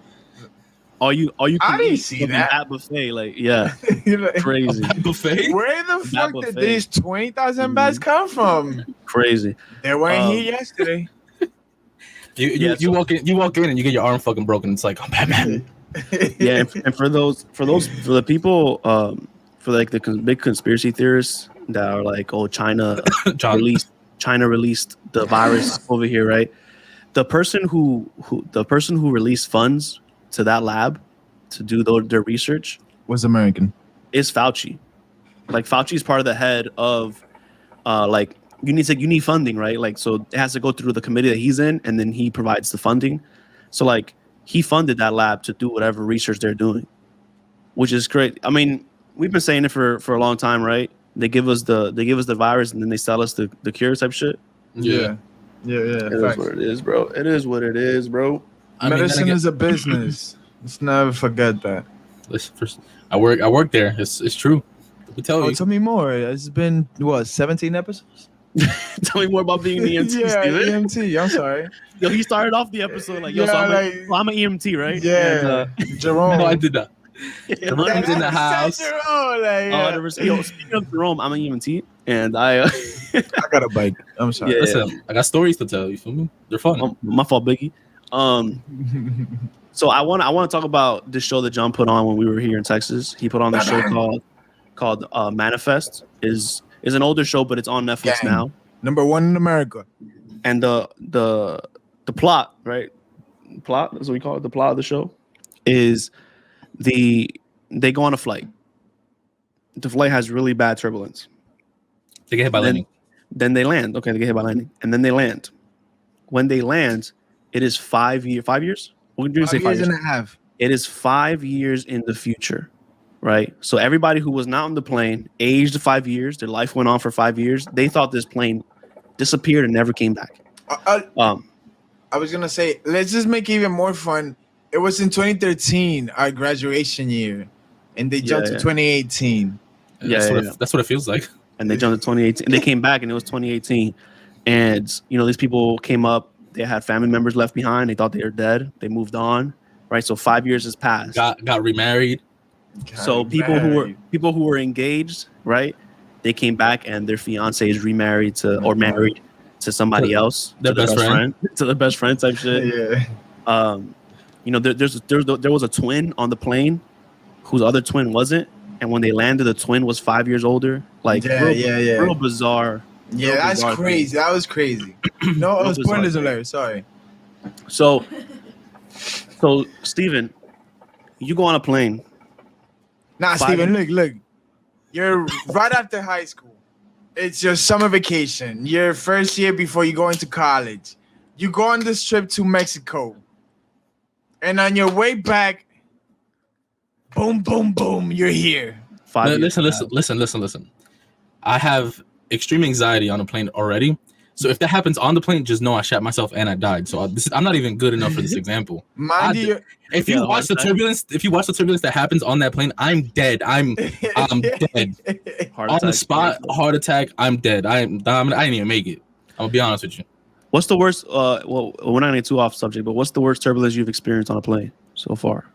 All you can I didn't eat see that at buffet, like crazy buffet. Where the fuck did these 20,000 bats come from? Crazy. They weren't here yesterday. You walk in and you get your arm fucking broken. It's like, I'm Batman. Yeah, and for the people, for like the big conspiracy theorists that are like, oh, China released the virus over here, right? The person who released funds to that lab to do their research was American. Is Fauci. Like Fauci's part of the head of like you need funding, right? Like so it has to go through the committee that he's in, and then he provides the funding. So like he funded that lab to do whatever research they're doing, which is great. I mean, we've been saying it for a long time, right? They give us the virus and then they sell us the cure type shit. Yeah. It is what it is, bro. It is what it is, bro. Medicine is a business. Let's never forget that. Listen, first, I work there. It's true. Let me tell you. Tell me more. It's been 17 episodes? Tell me more about being an EMT, yeah, Steven. EMT. I'm sorry. Yo, he started off the episode like, yo, so I'm an EMT, right? Yeah. And, Jerome. No, I did that. Jerome's in the house. Speaking of Jerome, I'm an EMT, and I got a bike. I'm sorry. Yeah. Listen, I got stories to tell. You feel me? They're fun. My fault, Biggie. So I want to talk about this show that John put on when we were here in Texas. He put on this show called Manifest. Is an older show, but it's on Netflix now. Number 1 in America. And the plot, right? Plot, that's what we call it. The plot of the show is they go on a flight. The flight has really bad turbulence. They get hit by lightning. Then they land. Okay, they get hit by lightning, and then they land. When they land, it is 5 years. 5 years? We're going to say 5 years and a half. It is 5 years in the future, right? So everybody who was not on the plane, aged 5 years, their life went on for 5 years. They thought this plane disappeared and never came back. I was gonna say, let's just make it even more fun. It was in 2013, our graduation year, and they jumped to 2018. That's what it feels like. And they jumped to 2018. And they came back, and it was 2018. And these people came up. They had family members left behind. They thought they were dead. They moved on, right? So 5 years has passed. Got remarried. People who were engaged, right? They came back, and their fiance is remarried or married to somebody else, their best friend, to the best friend type shit. Yeah. There was a twin on the plane whose other twin wasn't, and when they landed, the twin was 5 years older. Like, real bizarre. Yeah, that's crazy. That was crazy. No, I was point is hilarious. Sorry. So Steven, you go on a plane. Nah, Steven, look. You're right after high school. It's your summer vacation. Your first year before you go into college. You go on this trip to Mexico. And on your way back, boom, boom, boom, you're here. Listen. I have extreme anxiety on a plane already. So if that happens on the plane, just know I shat myself and I died. So I'm not even good enough for this example. If you watch the turbulence that happens on that plane, I'm dead. I'm dead. On the spot, heart attack. I'm dead. I didn't even make it. I'm gonna be honest with you. What's the worst? Well, we're not getting too off subject, but what's the worst turbulence you've experienced on a plane so far?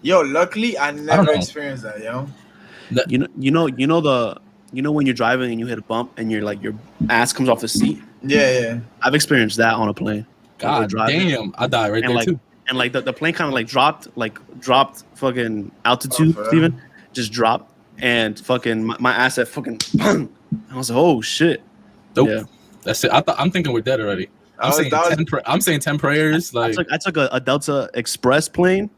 Yo, luckily I never experienced that, yo. You know when you're driving and you hit a bump and your ass comes off the seat. Yeah. I've experienced that on a plane. God damn, I died right there too. And the plane kind of dropped fucking altitude, Steven. Just dropped and fucking my ass at fucking bang. I was like, oh shit. Nope. Yeah. That's it. I'm thinking we're dead already. I'm saying 10 prayers. Like I took a Delta Express plane,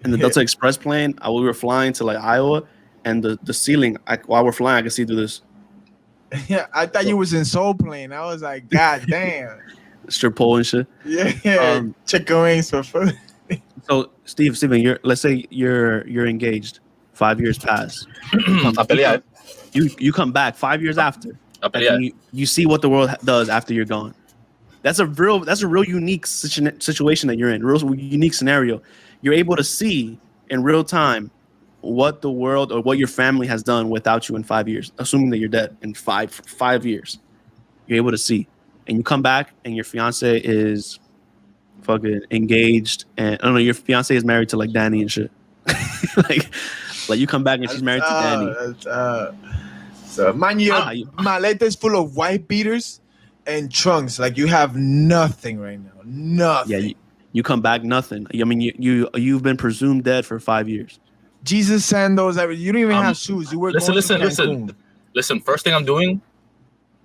and the Delta Express plane, we were flying to Iowa, and the ceiling while we're flying, I could see through this. Yeah, I thought you was in Soul Plane. I was like, God damn. Strip pole and shit. Yeah. Chicken wings for food. So Steven, let's say you're engaged. 5 years pass. You come back 5 years after. You see what the world does after you're gone. That's a real unique situation that you're in. Real unique scenario. You're able to see in real time what the world or what your family has done without you in 5 years, assuming that you're dead in 5 years. You're able to see, and you come back, and your fiance is fucking engaged, and I don't know, your fiance is married to Danny and shit. like you come back and she's married to Danny. So mind you, Maleta is full of white beaters and trunks. Like you have nothing right now. Nothing. Yeah, you come back nothing. I mean, you've been presumed dead for 5 years. Jesus sandals. You don't even have shoes. You wear. Listen. First thing I'm doing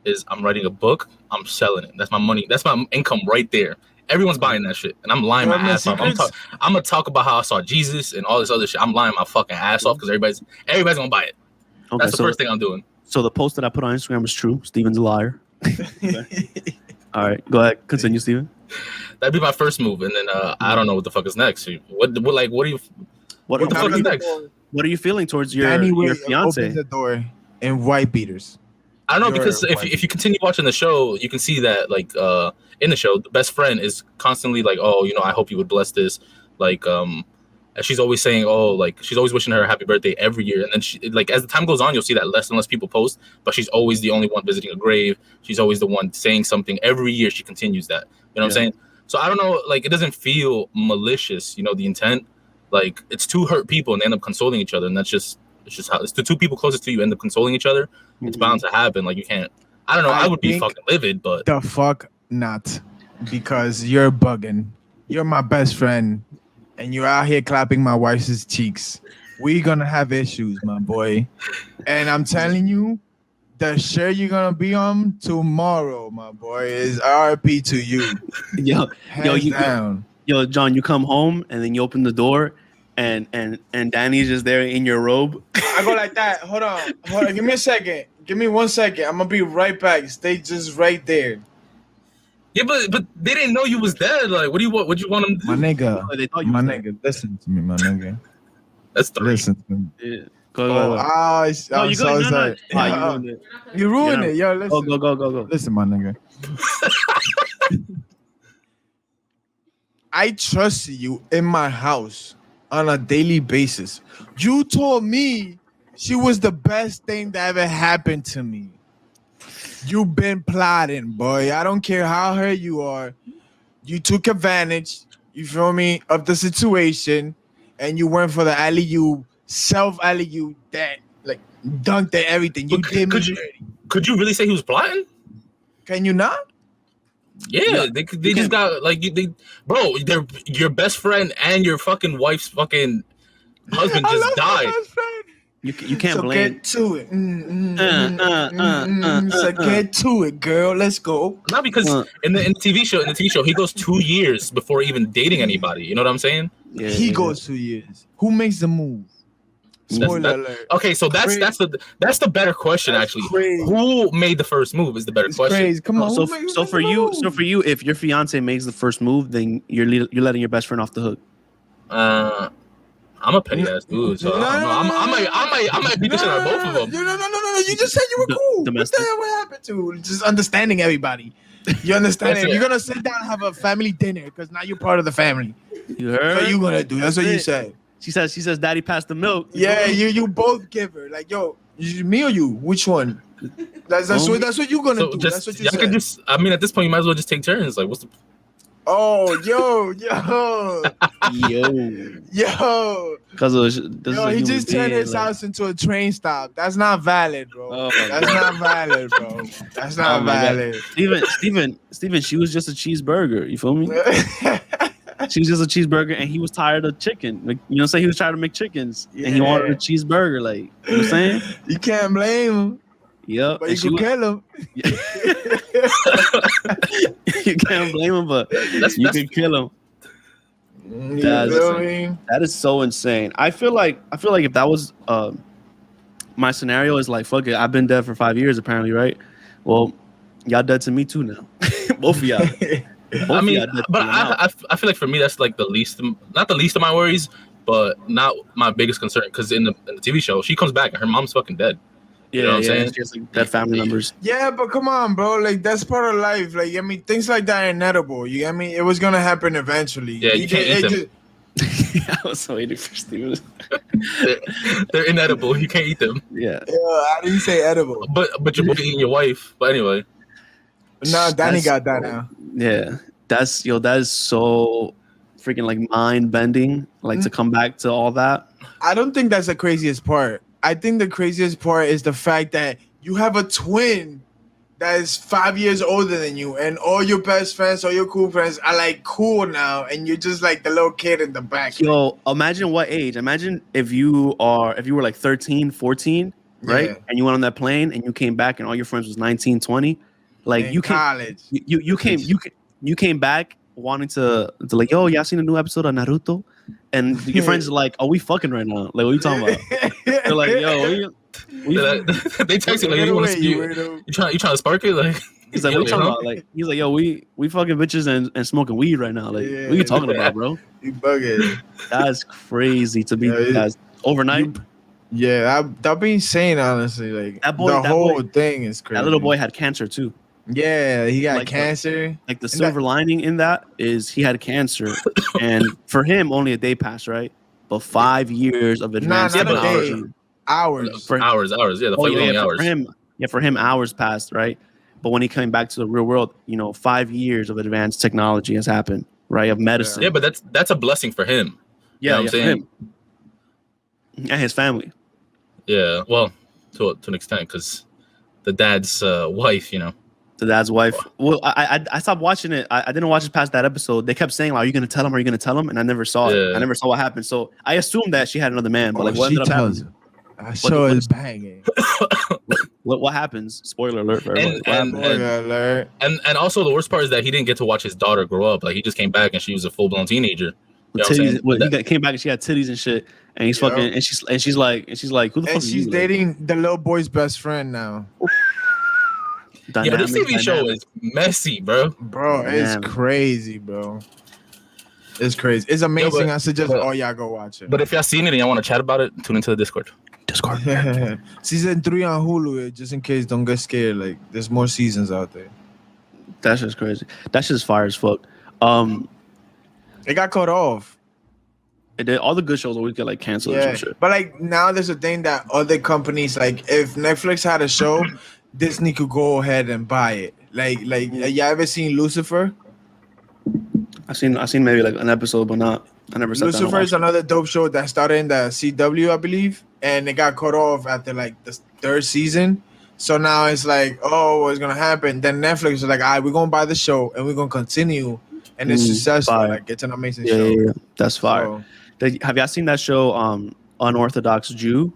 is I'm writing a book. I'm selling it. That's my money. That's my income right there. Everyone's buying that shit, and I'm lying my ass off. I'm gonna talk about how I saw Jesus and all this other shit. I'm lying my fucking ass off because everybody's gonna buy it. Okay, that's the first thing I'm doing. So the post that I put on Instagram was true. Steven's a liar. Okay. All right, go ahead. Continue, Steven. That'd be my first move, and then I don't know what the fuck is next. What the fuck is next? What are you feeling towards your fiance? Opens the door in white beaters. I don't know, because if you continue watching the show, you can see that like in the show, the best friend is constantly like, oh, I hope you would bless this, like and she's always saying, oh, like she's always wishing her a happy birthday every year, and then she, like as the time goes on, you'll see that less and less people post, but she's always the only one visiting a grave. She's always the one saying something every year. She continues that. You know what I'm saying? So I don't know, like it doesn't feel malicious. The intent, like it's two hurt people and they end up consoling each other, and it's just how it's the two people closest to you end up consoling each other. It's bound to happen. Like you can't. I don't know. I would be fucking livid, but the fuck not, because you're bugging. You're my best friend, and you're out here clapping my wife's cheeks. We're gonna have issues, my boy. And I'm telling you, the shirt you're gonna be on tomorrow, my boy, is RP to you. Yo, John, you come home and then you open the door, and Danny's just there in your robe. I go like that. Hold on. Give me a second. Give me 1 second. I'm gonna be right back. Stay just right there. Yeah, but they didn't know you was dead. Like, what do you want? What you want them to do? My nigga. They thought you my was nigga. dead. Listen to me, my nigga. That's 3. Listen to me. Yeah. Go. I'm so sorry. You ruined it. Yo, listen. Go. Listen, my nigga. I trust you in my house on a daily basis. You told me she was the best thing that ever happened to me. You've been plotting, boy. I don't care how hurt you are. You took advantage, you feel me, of the situation, and you went for the alley-oop, self-alley-oop that, like, dunked at everything. You did me dirty. Could you really say he was plotting? Can you not? Yeah, they just got like bro. They're your best friend and your fucking wife's fucking husband just died. You can't blame. Get to it. So get to it, girl. Let's go. Not because in the TV show, he goes 2 years before even dating anybody. You know what I'm saying? Yeah, he goes 2 years. Who makes the move? Spoiler alert. Okay, so that's the better question, that's actually. Crazy. Who made the first move is the better question. Crazy. Come on. So for you, if your fiance makes the first move, then you're letting your best friend off the hook. I'm a petty ass dude, so I might beat the shit out of both of them. No. You just said you were cool. Domestic. What happened to just understanding everybody? You understand it? You're gonna sit down and have a family dinner because now you're part of the family. You heard? That's what you gonna do. That's what you said. She says, Daddy passed the milk. Yeah, you both give her. Like, yo, me or you? Which one? That's what you're gonna do. That's what you said. At this point, you might as well just take turns. Like, what's the? Oh, yo. Because he just turned his house into a train stop. That's not valid, bro. Oh, That's not valid, bro. That's not valid. Steven, she was just a cheeseburger. You feel me? She was just a cheeseburger, and he was tired of chicken. Like, you know what I'm saying? He was tired of McChickens, and he wanted a cheeseburger. Like, you know what I'm saying? You can't blame him. Yep. But you can kill him. You can't blame him, but you can kill him. That is so insane. I feel like if that was my scenario, is like, fuck it, I've been dead for 5 years apparently, right? Well, y'all dead to me too now. Both of y'all. I feel like for me that's like not the least of my worries, but not my biggest concern, because in the TV show she comes back and her mom's fucking dead. You know what I'm saying? Just like dead family members. Yeah, but come on, bro. Like, that's part of life. Like, I mean, things like that are inedible. You get me? It was gonna happen eventually. Yeah, you can't eat them. I was waiting for Steven. They're inedible. You can't eat them. Yeah. I didn't say edible. But you're eating your wife. But anyway. No, Danny got that now. Yeah. That is so freaking like mind bending. Like to come back to all that. I don't think that's the craziest part. I think the craziest part is the fact that you have a twin that is 5 years older than you, and all your best friends, all your cool friends are like cool now, and you're just like the little kid in the back. Yo, imagine what age. Imagine if you were like 13, 14, right? Yeah. And you went on that plane and you came back and all your friends was 19, 20. Like, you college. You came back wanting to like, yo, y'all seen a new episode of Naruto? And your friends are like, "Oh, we fucking right now." Like, what are you talking about? They're like, "Yo, they text you like, "You want to you trying to spark it?" Like, he's like, "What are you talking about?" Like, he's like, "Yo, we fucking bitches and smoking weed right now." Like, what are you talking about, bro? You bugging. That's crazy to be that's overnight. That'd be insane, honestly. Like that boy, the whole thing is crazy. That little boy had cancer too. Yeah, he got cancer. The silver lining in that is he had cancer, and for him only a day passed, right? But 5 years of advanced technology. Hours. Hours. Yeah, the flight was only hours. For him, hours passed, right? But when he came back to the real world, 5 years of advanced technology has happened, right? Of medicine. Yeah, but that's a blessing for him. Yeah, you know what I'm saying? For him. And his family. Yeah, well, to an extent, because the dad's wife, The dad's wife. Well, I stopped watching it. I didn't watch it past that episode. They kept saying, like, "Are you going to tell him? Are you going to tell him?" And I never saw it. I never saw what happened. So I assumed that she had another man. But like, what ended up happening? I show is banging. What happens? Spoiler alert for everyone. And also the worst part is that he didn't get to watch his daughter grow up. Like he just came back and she was a full blown teenager. He came back and she had titties and shit. And he's fucking and she's like, who the fuck? And she's dating the little boy's best friend now. Yeah, this TV show is messy, bro. Bro, it's crazy, bro. It's crazy. It's amazing. I suggest all y'all go watch it. But if y'all seen it and y'all want to chat about it, tune into the Discord. Season 3 on Hulu, just in case, don't get scared. Like, there's more seasons out there. That's just crazy. That's just fire as fuck. It got cut off. It did. All the good shows always get like canceled or some shit. But like now there's a thing that other companies, like if Netflix had a show, Disney could go ahead and buy it. Like you ever seen Lucifer? I've seen maybe like an episode, but not. I never saw Lucifer is another dope show that started in the CW, I believe, and it got cut off after like the 3rd season. So now it's like, oh, what's gonna happen? Then Netflix is like, all right, we're gonna buy the show and we're gonna continue, and it's successful. Fire. Like it's an amazing show. Yeah, that's fire. So, have y'all seen that show, Unorthodox Jew?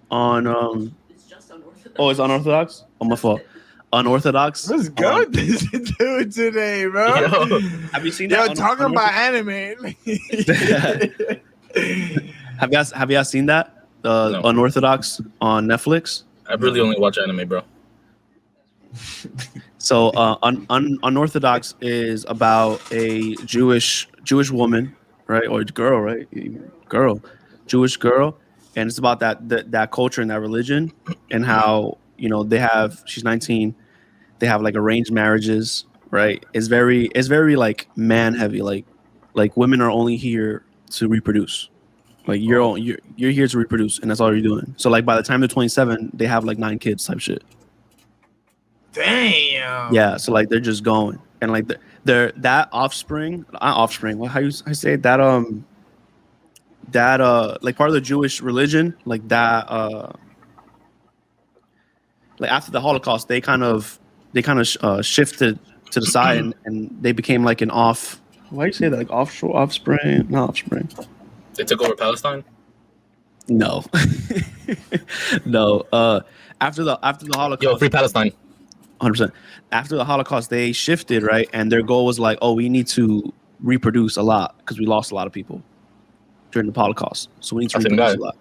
On It's just unorthodox. Oh, it's Unorthodox? Oh, my fault. Unorthodox. Let's go this dude today, bro. Yo, have you seen that? Yo, talking about anime. Have y'all seen that? No. Unorthodox on Netflix? I really only watch anime, bro. So Unorthodox is about a Jewish woman, right? Or girl, right? Jewish girl. And it's about that culture and that religion and how, she's 19. They have like arranged marriages, right? It's very like man heavy. Like women are only here to reproduce. Like you're here to reproduce, and that's all you're doing. So like by the time they're 27, they have like 9 kids type shit. Damn. Yeah. So like they're just going, and like they're that offspring. How you say that? That like part of the Jewish religion, like that. Like after the Holocaust, they kind of shifted to the side, and they became like an off. Why do you say that? Like offspring, not offspring. They took over Palestine? No. No. After the Holocaust. Yo, free Palestine. 100%. After the Holocaust, they shifted, right? And their goal was like, oh, we need to reproduce a lot because we lost a lot of people during the Holocaust. So we need to reproduce a lot.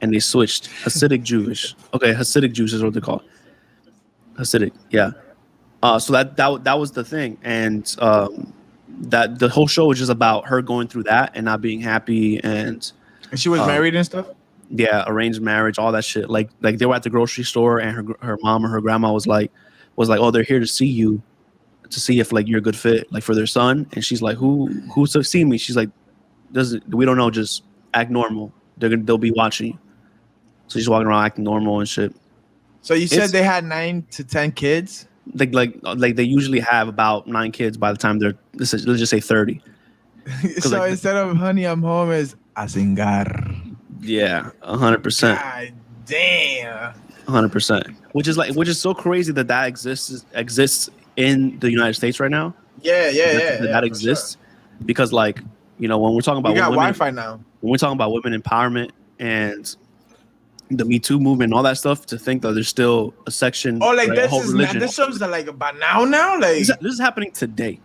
And they switched Hasidic Jewish. Okay, Hasidic Jews is what they call it. Hasidic, yeah. So that was the thing. And that the whole show was just about her going through that and not being happy, and she was married and stuff. Yeah, arranged marriage, all that shit. Like they were at the grocery store, and her mom or her grandma was like, oh, they're here to see you, to see if like you're a good fit, like for their son. And she's like, who's to see me? She's like, we don't know, just act normal. They'll be watching you. So she's walking around acting normal and shit. So you said they had 9 to 10 kids. Like they usually have about 9 kids by the time let's just say 30. So like, instead of honey, I'm home, is asingar. Yeah, 100%. God damn. 100%. Which is so crazy that exists in the United States right now. Yeah. That exists because like when we're talking about we got women, Wi-Fi now. When we're talking about women empowerment and the Me Too movement and all that stuff, to think that there's still a section. Oh, like religion. This shows that like about now. Like this is happening today.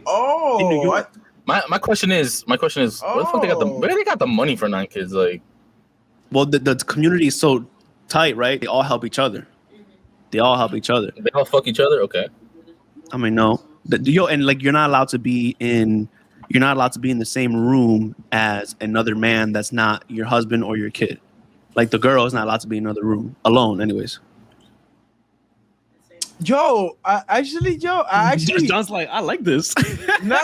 Oh, in New York. My question is, where the fuck where they got the money for 9 kids? Like, well, the community is so tight, right? They all help each other. They all help each other. They all fuck each other. Okay. I mean, no, and like you're not allowed to be in the same room as another man that's not your husband or your kid. Like the girl is not allowed to be in another room alone. Anyways. I actually John's like, I like this. no,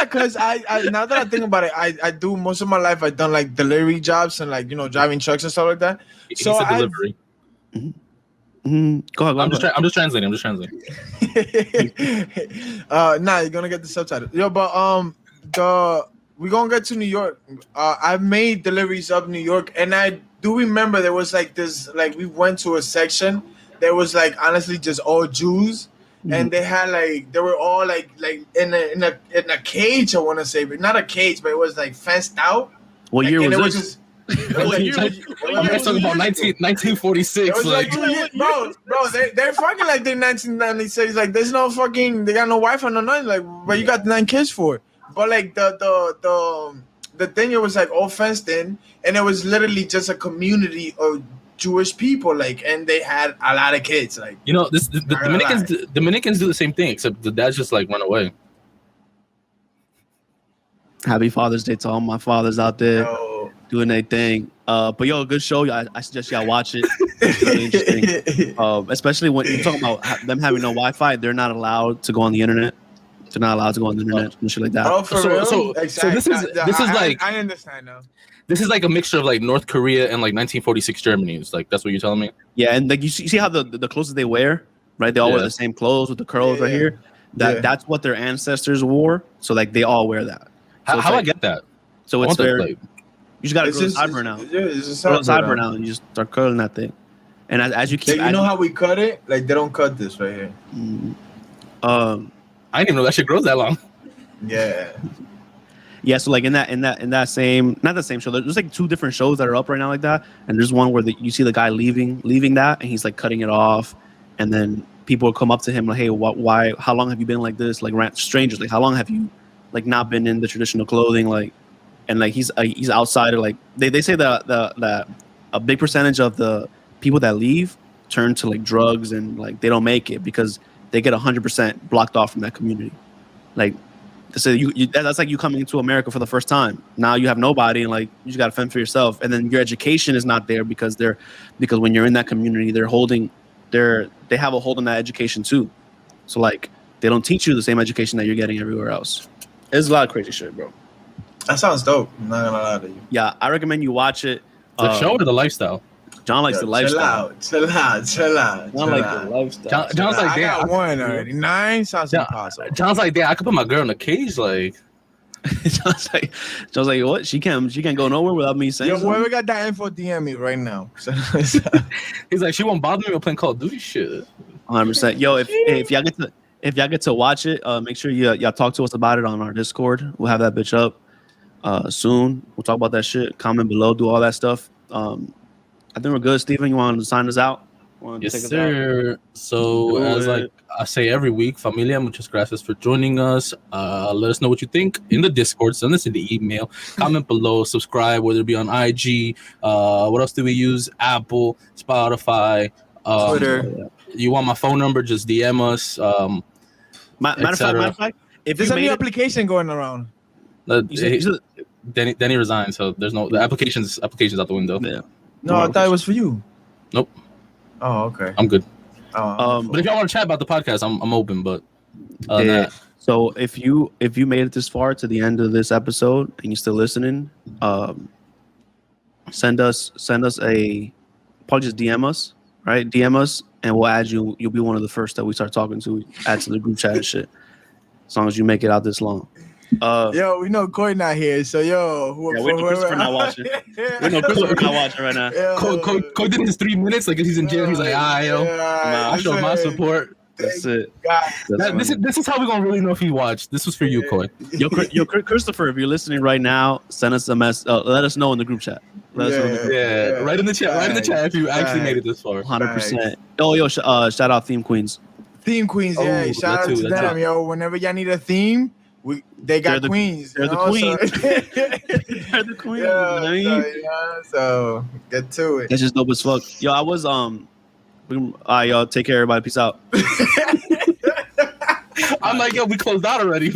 because I now that I think about it, I do most of my life. I've done like delivery jobs and like driving trucks and stuff like that. So it's a delivery. Go ahead. I'm just translating. Nah, you're gonna get the subtitle. But we're gonna get to New York. I've made deliveries up New York, and I do remember there was like this, like we went to a section. There was like honestly just all Jews, and they had like they were all like in a cage. I want to say, but not a cage, but it was like fenced out. What year was this? You're talking about 1946. Like, bro, they're fucking like they're 1996. Like, there's no fucking, they got no Wi-Fi, no nothing. Like, but you got 9 kids for it. But like the thing, it was like all fenced in, and it was literally just a community of Jewish people, like, and they had a lot of kids. Like, the Dominicans do the same thing, except the dads just like run away. Happy Father's Day to all my fathers out there doing their thing. But good show. I suggest y'all watch it. It's really interesting. Especially when you're talking about them having no Wi-Fi, they're not allowed to go on the internet. They're not allowed to go on the internet and shit like that. Oh, for real? So this is like, I understand now. This is like a mixture of like North Korea and like 1946 Germany. It's like, that's what you're telling me? Yeah, and like you see how the clothes that they wear, right? They all wear the same clothes with the curls right here. That's what their ancestors wore. So like they all wear that. So how I get that? So it's fair. You just gotta go to sideburn now. Yeah, it's a sideburn now, and you just start curling that thing. And as you keep, you know how we cut it? Like they don't cut this right here. I didn't even know that shit grows that long. Yeah. Yeah, so like in that same, not the same show. There's like 2 different shows that are up right now like that, and there's one where you see the guy leaving that, and he's like cutting it off, and then people will come up to him like, hey, why? How long have you been like this? Like strangers, like how long have you like not been in the traditional clothing? Like, and like he's outsider. Like they say that a big percentage of the people that leave turn to like drugs and like they don't make it because they get 100% blocked off from that community. Like. So that's like you coming into America for the first time. Now you have nobody, and like you just got to fend for yourself. And then your education is not there because when you're in that community, they have a hold on that education too. So like they don't teach you the same education that you're getting everywhere else. There's a lot of crazy shit, bro. That sounds dope. I'm not gonna lie to you. Yeah, I recommend you watch it. The show or the lifestyle? John likes the lifestyle. Chill out. John likes the lifestyle. John's like, damn, I got 1 already. 9 sounds impossible. John's like, damn, I could put my girl in a cage, like. John's like, what? She can't go nowhere without me saying. Yo, whoever got that info, DM me right now. He's like, she won't bother me with playing Call of Duty shit. 100%. Yo, if y'all get to watch it, make sure y'all talk to us about it on our Discord. We'll have that bitch up soon. We'll talk about that shit. Comment below, do all that stuff. I think we're good. Steven, you want to sign us out? Yes, sir. So, as like I say every week, familia, muchas gracias for joining us. Let us know what you think in the Discord. Send us in the email. Comment below. Subscribe, whether it be on IG. What else do we use? Apple, Spotify, Twitter. You want my phone number? Just DM us. Matter of fact, if there's a new application going around. Denny resigned, so there's no the applications out the window. Yeah. No, I thought it was for you. Nope. Oh, okay. I'm good. But if y'all want to chat about the podcast, I'm open. But so if you made it this far to the end of this episode and you're still listening, send us probably just DM us, right? DM us and we'll add you. You'll be one of the first that we start talking to. Add to the group chat and shit. As long as you make it out this long. Yo, we know Coy not here, so we know Christopher not watching. We know Christopher not watching right now. Coy did his 3 minutes, like he's in jail. He's like, I show my support. That's it. This is how we're gonna really know if he watched. This was for you, Coy. Yo, Christopher, if you're listening right now, send us a mess. Let us know in the group chat. Right in the chat. Right in the chat if you actually made it this far. 100%. Oh, yo, shout out Theme Queens. Theme Queens, yeah. Shout out to them, yo. Whenever y'all need a theme, they got queens. They're the queens. So, They're the queens. Yeah, so get to it. That's just dope as fuck. Yo, I was y'all take care, everybody. Peace out. I'm like, yo, we closed out already.